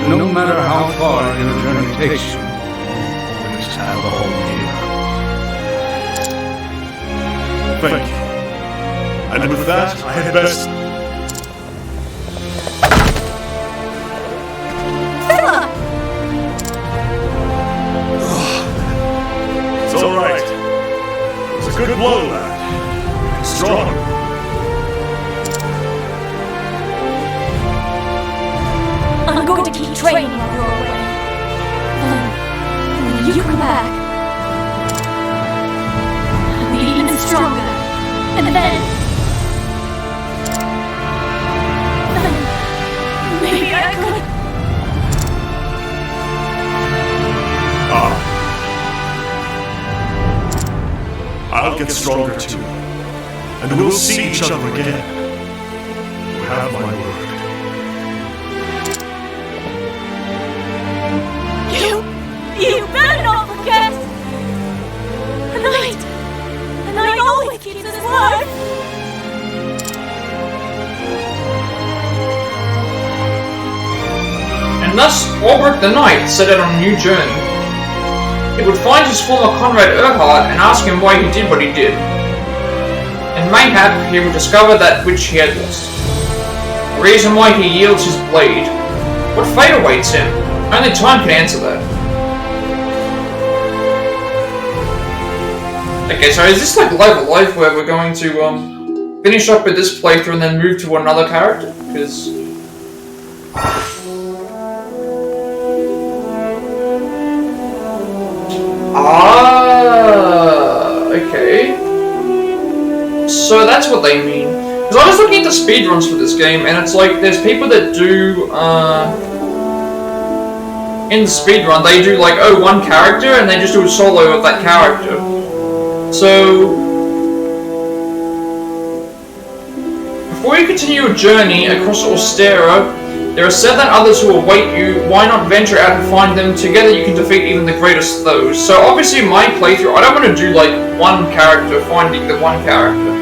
No matter how far your journey takes you, always have a home here. Thank you. And with that, I had best... It's all right. It was a good blow, lad. Strong. I'm going to keep training while you're away. When you come back, I'll be even stronger. And then maybe I could... I'll get stronger too. And we'll see each other again. You have my word. You better not forget! A knight always keeps his word! And thus, Olberic the Knight set out on a new journey. He would find his former comrade Erhard and ask him why he did what he did. And mayhap he would discover that which he had lost. The reason why he yields his blade. What fate awaits him? Only time can answer that. Okay, so is this like Live Alive where we're going to finish up with this playthrough and then move to another character? Because... okay. So that's what they mean. Because I was looking at the speedruns for this game, and it's like, there's people that do, in the speedrun, they do like, oh, one character, and they just do a solo of that character. So, before you continue your journey across Austera, there are 7 others who await you. Why not venture out and find them? Together you can defeat even the greatest of those. So obviously in my playthrough, I don't want to do like one character, finding the one character.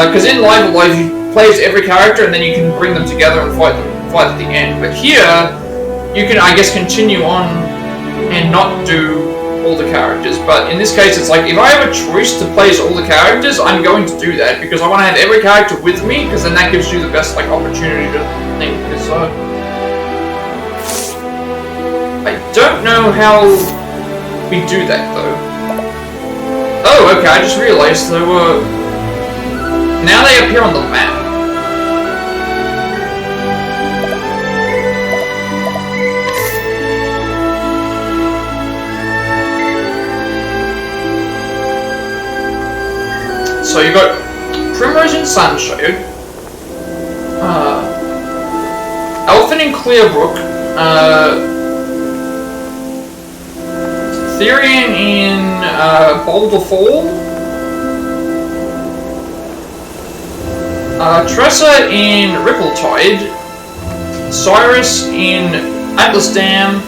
Because in Live Alive, you play as every character and then you can bring them together and fight at the end. But here, you can, I guess, continue on and not do all the characters. But in this case, it's like, if I have a choice to play as all the characters, I'm going to do that. Because I want to have every character with me, because then that gives you the best like opportunity to think. Because I don't know how we do that, though. Oh, okay, I just realized there were... Now they appear on the map. So you got Primrose and Sunshade, Elfin in Clearbrook, Therian in Boulder Fall, Tressa in Rippletide, Cyrus in Atlas Dam,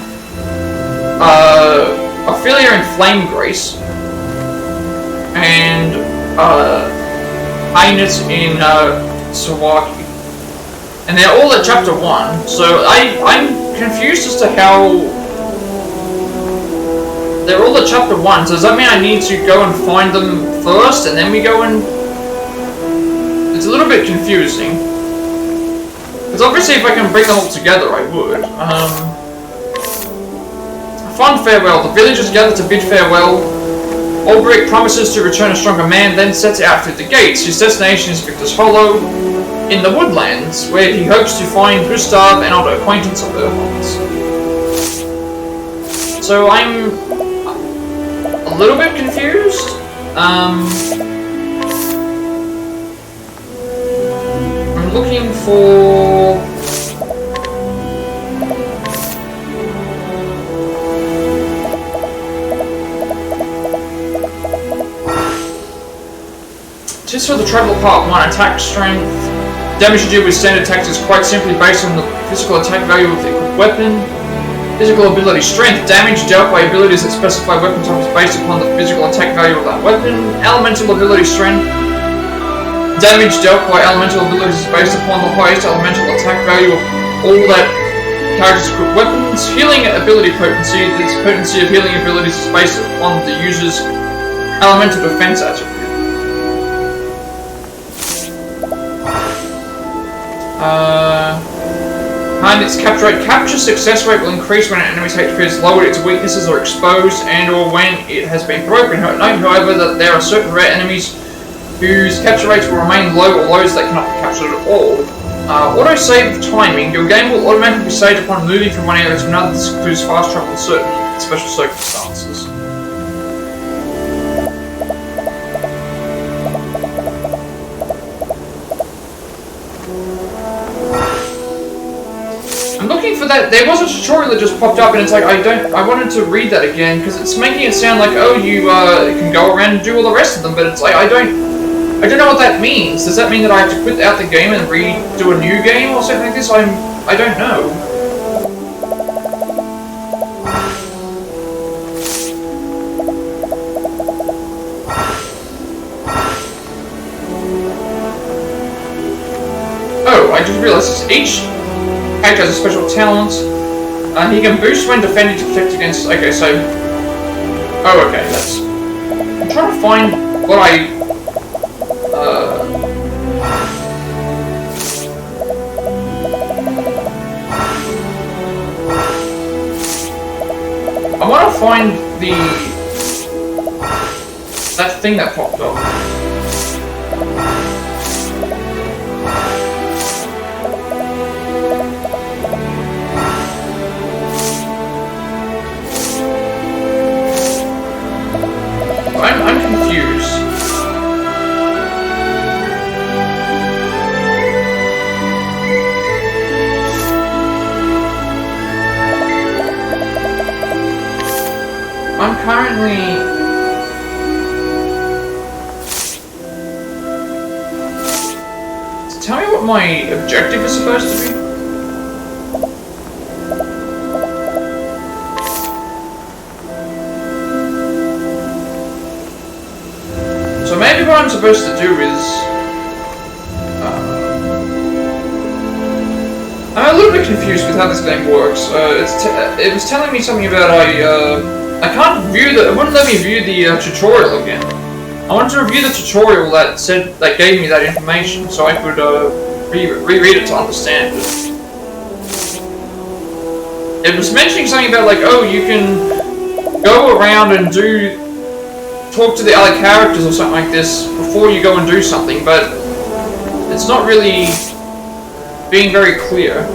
Ophelia in Flamegrace, and Hynus in Sawaki. And they're all at chapter 1, so I'm confused as to how they're all at chapter 1. So does that mean I need to go and find them first and then we go and... It's a little bit confusing. Because obviously if I can bring them all together, I would. Fond farewell. The villagers gather to bid farewell. Olberic promises to return a stronger man, then sets out through the gates. His destination is Victor's Hollow, in the woodlands, where he hopes to find Gustav, an old acquaintance of Erland's. So I'm a little bit confused. I'm looking for... Just for the Traveler Part 1, attack strength. Damage you do with standard attacks is quite simply based on the physical attack value of the equipped weapon. Physical ability strength. Damage dealt by abilities that specify weapon types based upon the physical attack value of that weapon. Elemental ability strength. Damage dealt by elemental abilities is based upon the highest elemental attack value of all that character's equipped weapons. Healing ability potency. This potency of healing abilities is based upon the user's elemental defense attribute. And its capture rate. Capture success rate will increase when an enemy's HP is lowered, its weaknesses are exposed, and or when it has been broken. Note, however, that there are certain rare enemies whose capture rates will remain low, or those that cannot be captured at all. Auto-save timing. Your game will automatically be saved upon moving from one area to another. This includes fast travel in certain special circumstances. I'm looking for that. There was a tutorial that just popped up, and it's like I wanted to read that again because it's making it sound like, oh, you can go around and do all the rest of them, but it's like I don't know what that means. Does that mean that I have to quit out the game and redo a new game or something like this? I don't know. Oh, I just realized this. Each character has a special talent. He can boost when defending to protect against... Okay, so... Oh, okay, that's... I'm trying to find what I... I want to find the... that thing that popped up. I'm confused. I'm currently... Tell me what my objective is supposed to be. So maybe what I'm supposed to do is... I'm a little bit confused with how this game works. It was telling me something about I can't view it wouldn't let me view the tutorial again. I wanted to review the tutorial that gave me that information, so I could reread it to understand it. It was mentioning something about like, oh, you can go around and talk to the other characters or something like this before you go and do something, but it's not really being very clear.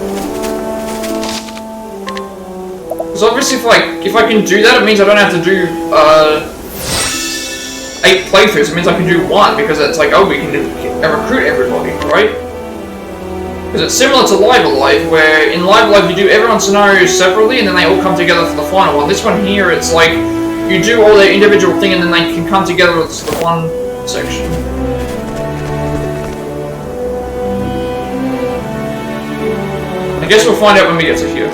Because obviously if I can do that, it means I don't have to do 8 playthroughs. It means I can do 1, because it's like, oh, we can recruit everybody, right? Because it's similar to Live Alive, where in Live Alive you do everyone's scenarios separately and then they all come together for the final one. This one here, it's like you do all their individual thing and then they can come together as the one section. I guess we'll find out when we get to here.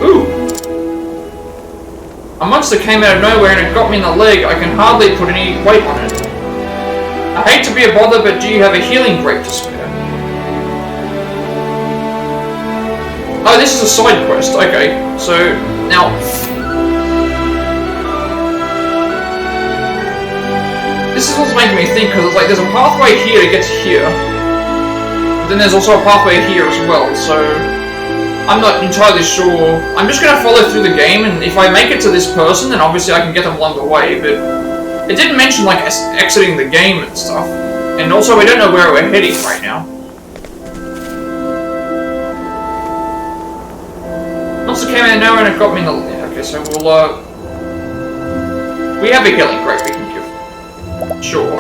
Ooh! A monster came out of nowhere and it got me in the leg. I can hardly put any weight on it. I hate to be a bother, but do you have a healing grape to spare? Oh, this is a side quest. Okay, so now... This is what's making me think, because it's like there's a pathway here to get to here. Then there's also a pathway here as well, so I'm not entirely sure. I'm just going to follow through the game, and if I make it to this person, then obviously I can get them along the way, but it didn't mention like exiting the game and stuff. And also we don't know where we're heading right now. Monster came out of nowhere and it got me in the... Okay, so we'll we have a healing grape we can give. Sure.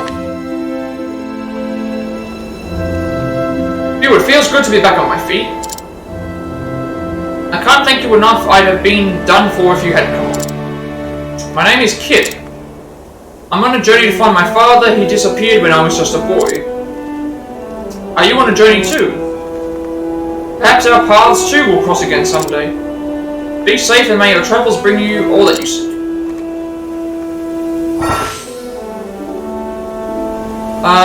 Phew, it feels good to be back on my feet. I can't thank you enough. I'd have been done for if you hadn't come. My name is Kit. I'm on a journey to find my father. He disappeared when I was just a boy. Are you on a journey too? Perhaps our paths too will cross again someday. Be safe and may your travels bring you all that you seek.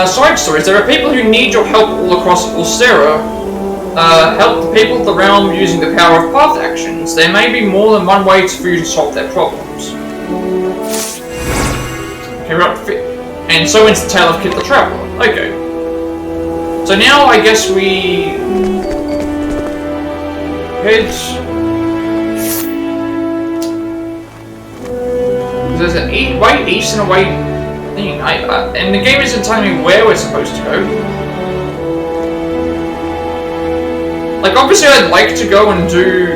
Side stories. There are people who need your help all across Ulcera. Help the people of the realm using the power of path actions. There may be more than one way for you to solve their problems. Okay, right. And so ends the tale of Kit the Traveler. Okay. So now I guess we head. There's an way east and a way thing. And the game isn't telling me where we're supposed to go. Like, obviously I'd like to go and do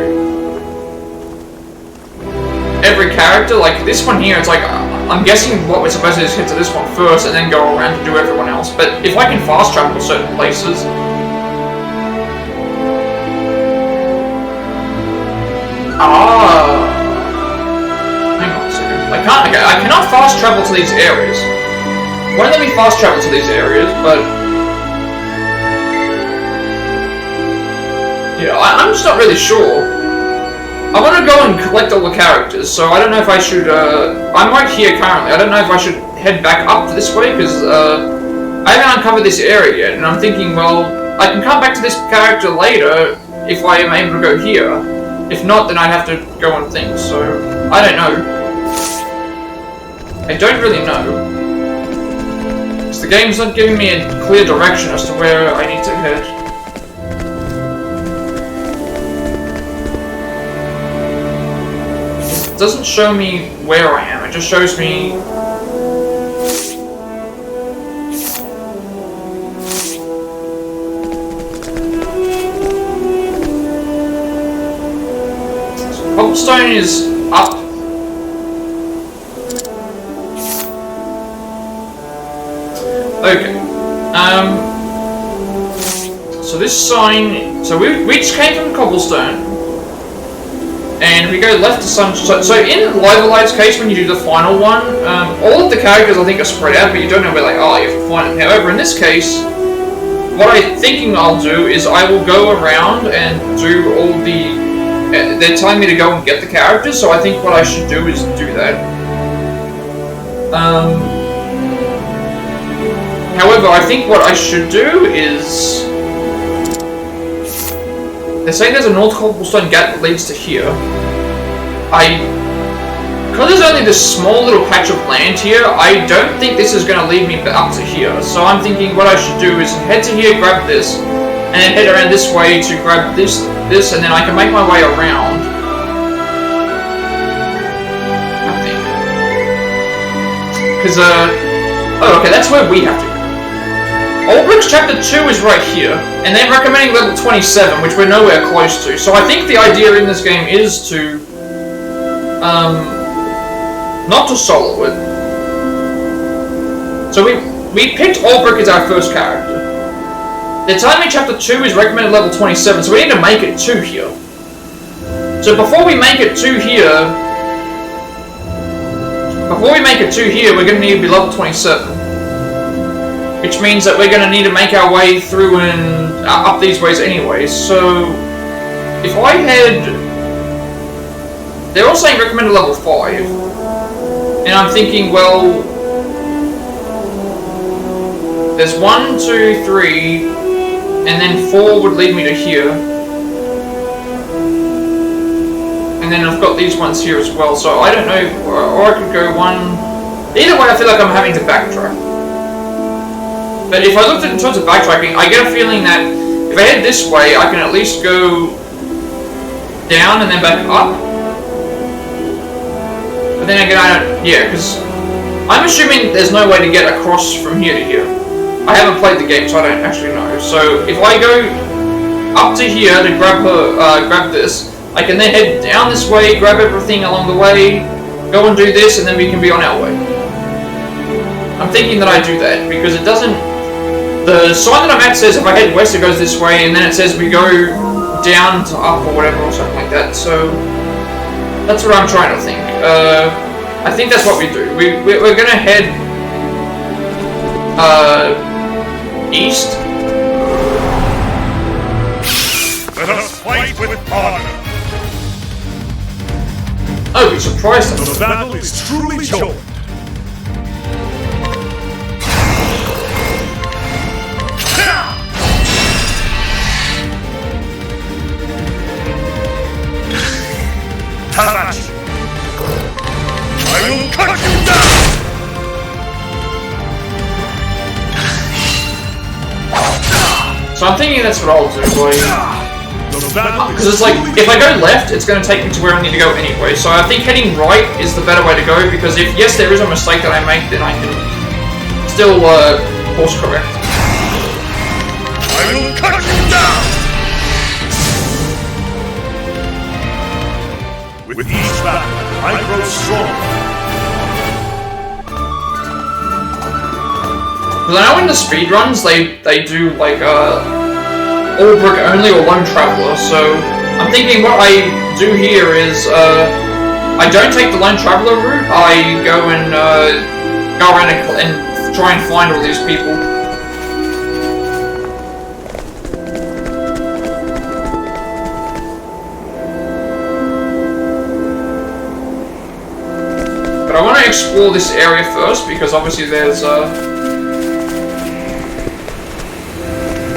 every character. Like, this one here, it's like, I'm guessing what we're supposed to do is hit to this one first and then go around to do everyone else. But if I can fast travel to certain places... Hang on a second. I cannot fast travel to these areas. Won't let me fast travel to these areas, but... Yeah, I'm just not really sure. I want to go and collect all the characters, so I don't know if I should, I'm right here currently. I don't know if I should head back up to this way, because, I haven't uncovered this area yet, and I'm thinking, well, I can come back to this character later if I am able to go here. If not, then I'd have to go on things, so I don't know. I don't really know. Because the game's not giving me a clear direction as to where I need to head. It doesn't show me where I am, it just shows me... So Cobblestone is up. Okay. So this sign... So we just came from Cobblestone. And we go left to Sunshine. So in Livelight's case, when you do the final one, all of the characters I think are spread out, but you don't know where they are. You have to find them. However, in this case, what I'm thinking I'll do is I will go around and do all the. They're telling me to go and get the characters, so I think what I should do is do that. However, I think what I should do is. They're saying there's a North Cobblestone gate that leads to here. Because there's only this small little patch of land here, I don't think this is going to lead me up to here. So I'm thinking what I should do is head to here, grab this, and then head around this way to grab this, and then I can make my way around. I think. Because, oh, okay, that's where we have to go. Olberic's Chapter 2 is right here, and they're recommending level 27, which we're nowhere close to. So I think the idea in this game is to, not to solo it. So we picked Olberic as our first character. They're telling me Chapter 2 is recommended level 27, so we need to make it 2 here. So before we make it 2 here, we're going to need to be level 27. Which means that we're going to need to make our way through and up these ways anyway. So, if I head... They're all saying recommended level 5. And I'm thinking, well... There's 1, 2, 3... And then 4 would lead me to here. And then I've got these ones here as well. So I don't know... Or I could go 1... Either way, I feel like I'm having to backtrack. But if I looked at it in terms of backtracking, I get a feeling that if I head this way, I can at least go down and then back up. But then again, I don't... Yeah, because I'm assuming there's no way to get across from here to here. I haven't played the game, so I don't actually know. So if I go up to here to grab this, I can then head down this way, grab everything along the way, go and do this, and then we can be on our way. I'm thinking that I do that, because it doesn't... The sign that I'm at says if I head west it goes this way, and then it says we go down to up or whatever or something like that, so that's what I'm trying to think. I think that's what we do. We're gonna head east. Let us fight with honor. Oh, we surprised us. The battle is truly joined. I will cut you down! So I'm thinking that's what I'll do, boy. Because it's like, if I go left, it's going to take me to where I need to go anyway. So I think heading right is the better way to go, because if, yes, there is a mistake that I make, then I can still course correct. I will cut you down! With each battle, I grow stronger. Because I know in the speedruns, they do like Olberic only or Lone Traveler, so I'm thinking what I do here is I don't take the Lone Traveler route, I go and go around and try and find all these people. But I want to explore this area first, because obviously there's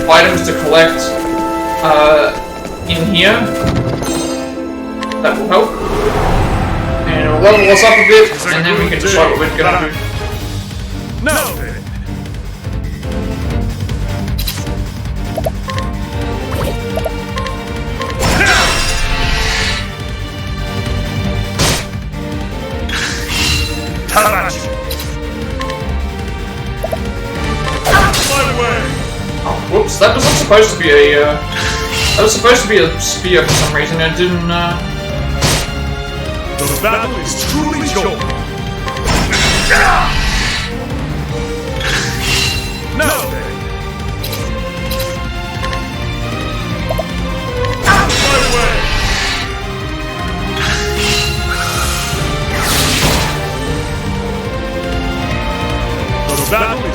items to collect in here that will help. And it'll level us up a bit, and then we can decide what we're gonna do. Now then. Oh, whoops! That wasn't supposed to be a. That was supposed to be a spear for some reason. It didn't. The battle is truly joined. Now then. Out of my way.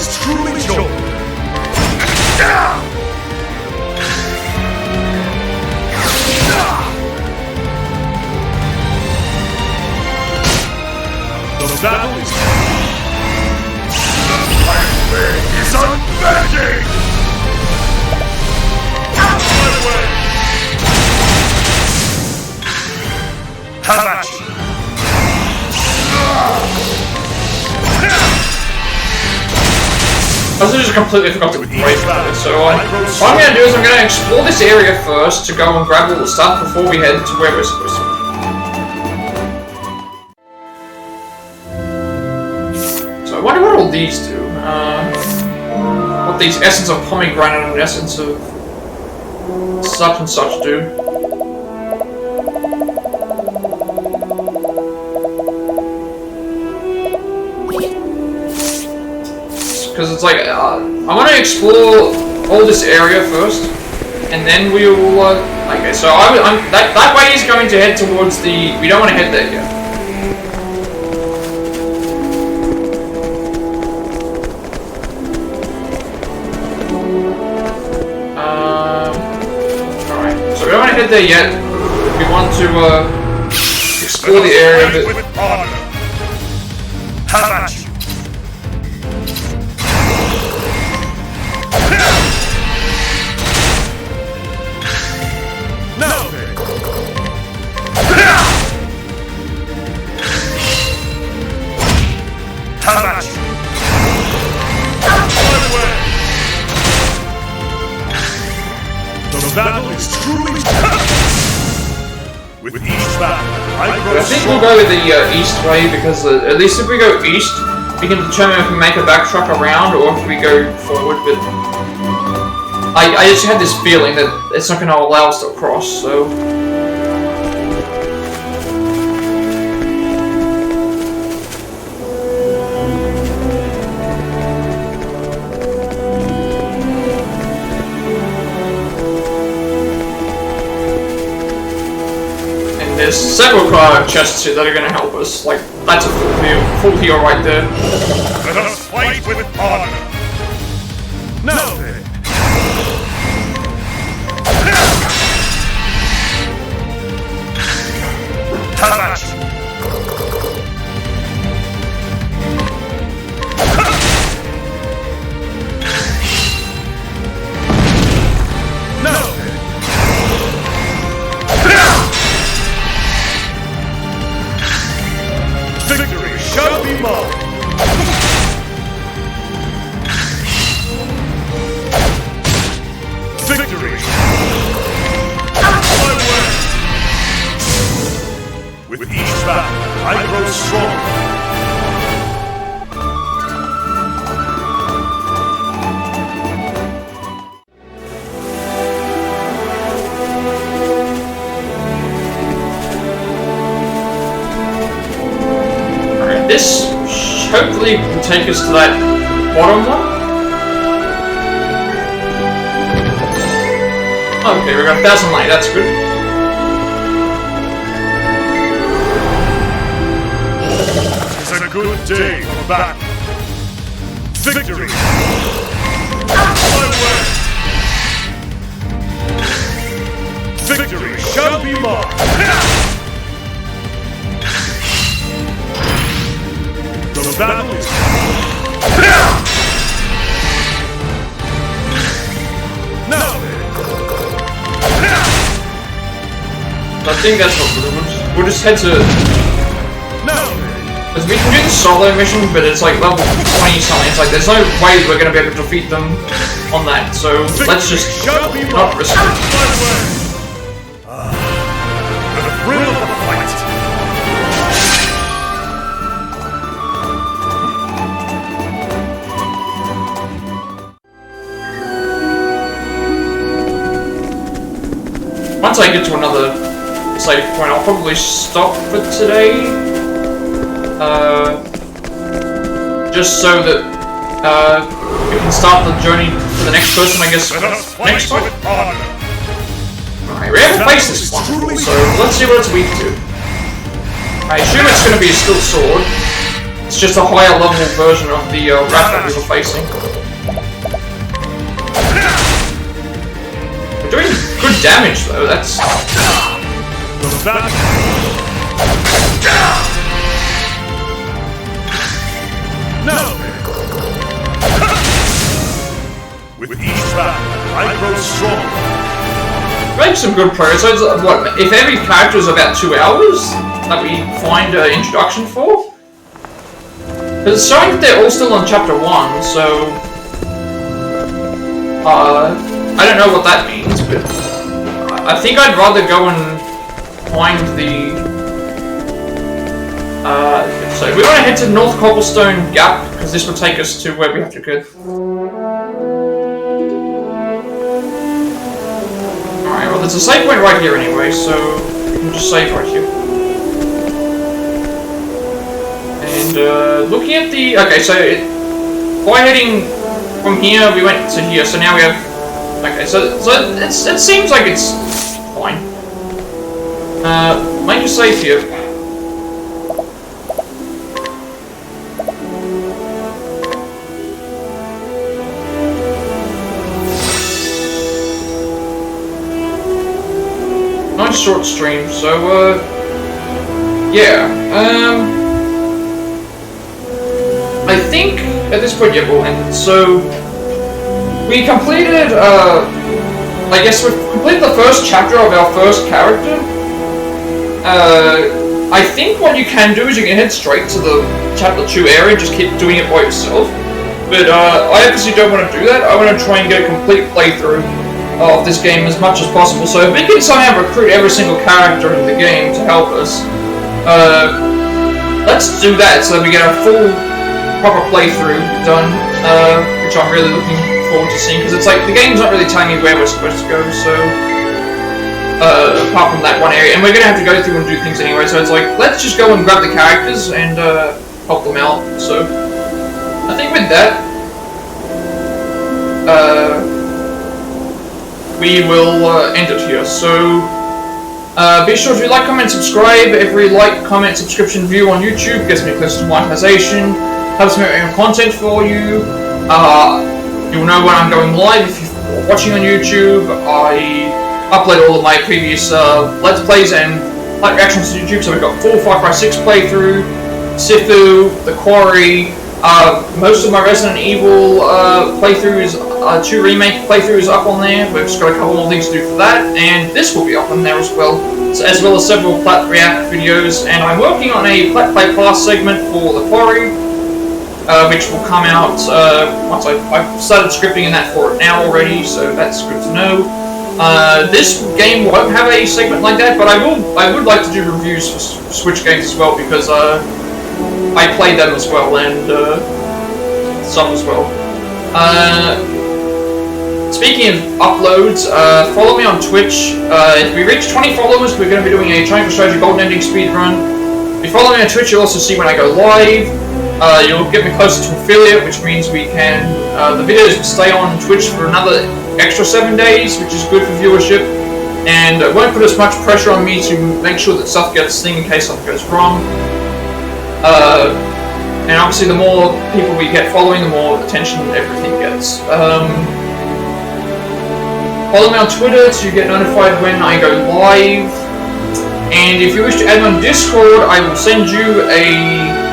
is truly joy. The battle is unbending! Out of my way! Have at you! I also just completely forgot to break it, so what I'm gonna do is I'm gonna explore this area first to go and grab all the stuff before we head to where we're supposed to be. So I wonder what all these do. What these essence of pomegranate and essence of such and such do. Because it's like, I want to explore all this area first, and then we will, okay, so that way is going to head towards the, we don't want to head there yet. Alright, so we don't want to head there yet. We want to, explore the area a bit. Have at you! Have at you! Out of my way! The battle is truly with each battle, I think we'll go the east way because at least if we go east, we can determine if we make a backtrack around or if we go forward. But I just had this feeling that it's not going to allow us to cross, so. There's several chests here that are going to help us. Like, that's a full heal right there. Let us fight with honor. Now then. Have at you. Now then. Victory shall be mine! Victory! Out of my way! With each battle, I grow stronger. This hopefully will take us to that bottom one. Okay, we got 1,000 light, that's good. It's a good day for battle. Victory! Out of my way! Victory shall be mine! The battle is... Now then! I think that's what we'll just head to... Now then! Because we can do the solo mission, but it's like level 20 something. It's like there's no way we're going to be able to defeat them on that, so let's just not risk it. The thrill of the fight! Once I get to another save point, I'll probably stop for today. Just so that we can start the journey for the next person, I guess, next time. Alright, we haven't faced this one, so let's see what it's weak to. I assume it's going to be a steel sword. It's just a higher level version of the rat that we were facing. We're doing good damage though, that's... No! With each battle, I grow stronger. Make some good progress. So it's, what, if every character is about 2 hours that we find an introduction for? Because it's showing that they're all still on chapter 1, so... I don't know what that means, but... I think I'd rather go and find the... so we want to head to North Cobblestone Gap, because this will take us to where we have to go. Alright, well there's a save point right here anyway, so we can just save right here. And looking at the... okay, so by heading from here, we went to here, so now we have... okay, so it seems like it's fine. Make a save here. Nice short stream, so yeah, I think at this point, yeah, we'll end it. So we completed, I guess we've completed the first chapter of our first character. I think what you can do is you can head straight to the chapter 2 area, just keep doing it by yourself. But I obviously don't want to do that. I want to try and get a complete playthrough of this game as much as possible. So if we can somehow recruit every single character in the game to help us, let's do that so that we get a full, proper playthrough done, which I'm really looking forward to seeing, because it's like, the game's not really telling me where we're supposed to go, so, apart from that one area, and we're gonna have to go through and do things anyway, so it's like, let's just go and grab the characters and, help them out, so, I think with that, we will, end it here, so, be sure to like, comment, subscribe. Every like, comment, subscription, view on YouTube gets me close to monetization, helps me make content for you. You'll know when I'm going live if you're watching on YouTube. I upload all of my previous Let's Plays and light reactions to YouTube, so we've got full Far Cry 6 playthrough, Sifu, The Quarry, most of my Resident Evil playthroughs, 2 remake playthroughs up on there. We've just got a couple more things to do for that, and this will be up on there as well, so, as well as several Plat React videos, and I'm working on a Plat Play Class segment for The Quarry, which will come out once I've started scripting in that for it now already, so that's good to know. This game won't have a segment like that, but I would like to do reviews for Switch games as well, because I play them as well, and stuff as well. Speaking of uploads, follow me on Twitch. If we reach 20 followers, we're going to be doing a Triangle Strategy Golden Ending speedrun. If you follow me on Twitch, you'll also see when I go live. You'll get me closer to affiliate, which means we can, the videos will stay on Twitch for another extra 7 days, which is good for viewership, and it won't put as much pressure on me to make sure that stuff gets seen in case something goes wrong. And obviously the more people we get following, the more attention everything gets. Follow me on Twitter to get notified when I go live, and if you wish to add me on Discord, I will send you a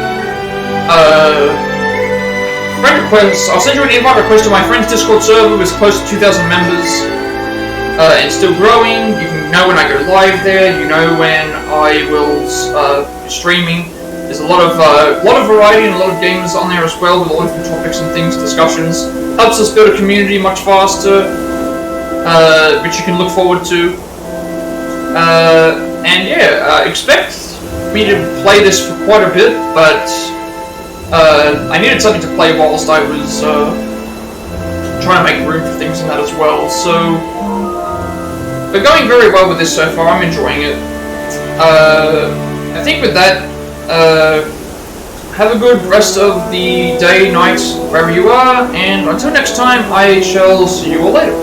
friend request. I'll send you an invite request to my friend's Discord server with close to 2,000 members, and still growing. You can know when I go live there. You know when I will be streaming. There's a lot of variety and a lot of games on there as well, with a lot of different topics and things, discussions. Helps us build a community much faster, which you can look forward to. And yeah, expect me to play this for quite a bit, but I needed something to play whilst I was trying to make room for things in that as well. So we're going very well with this so far. I'm enjoying it. I think with that, have a good rest of the day, night, wherever you are, and until next time, I shall see you all later.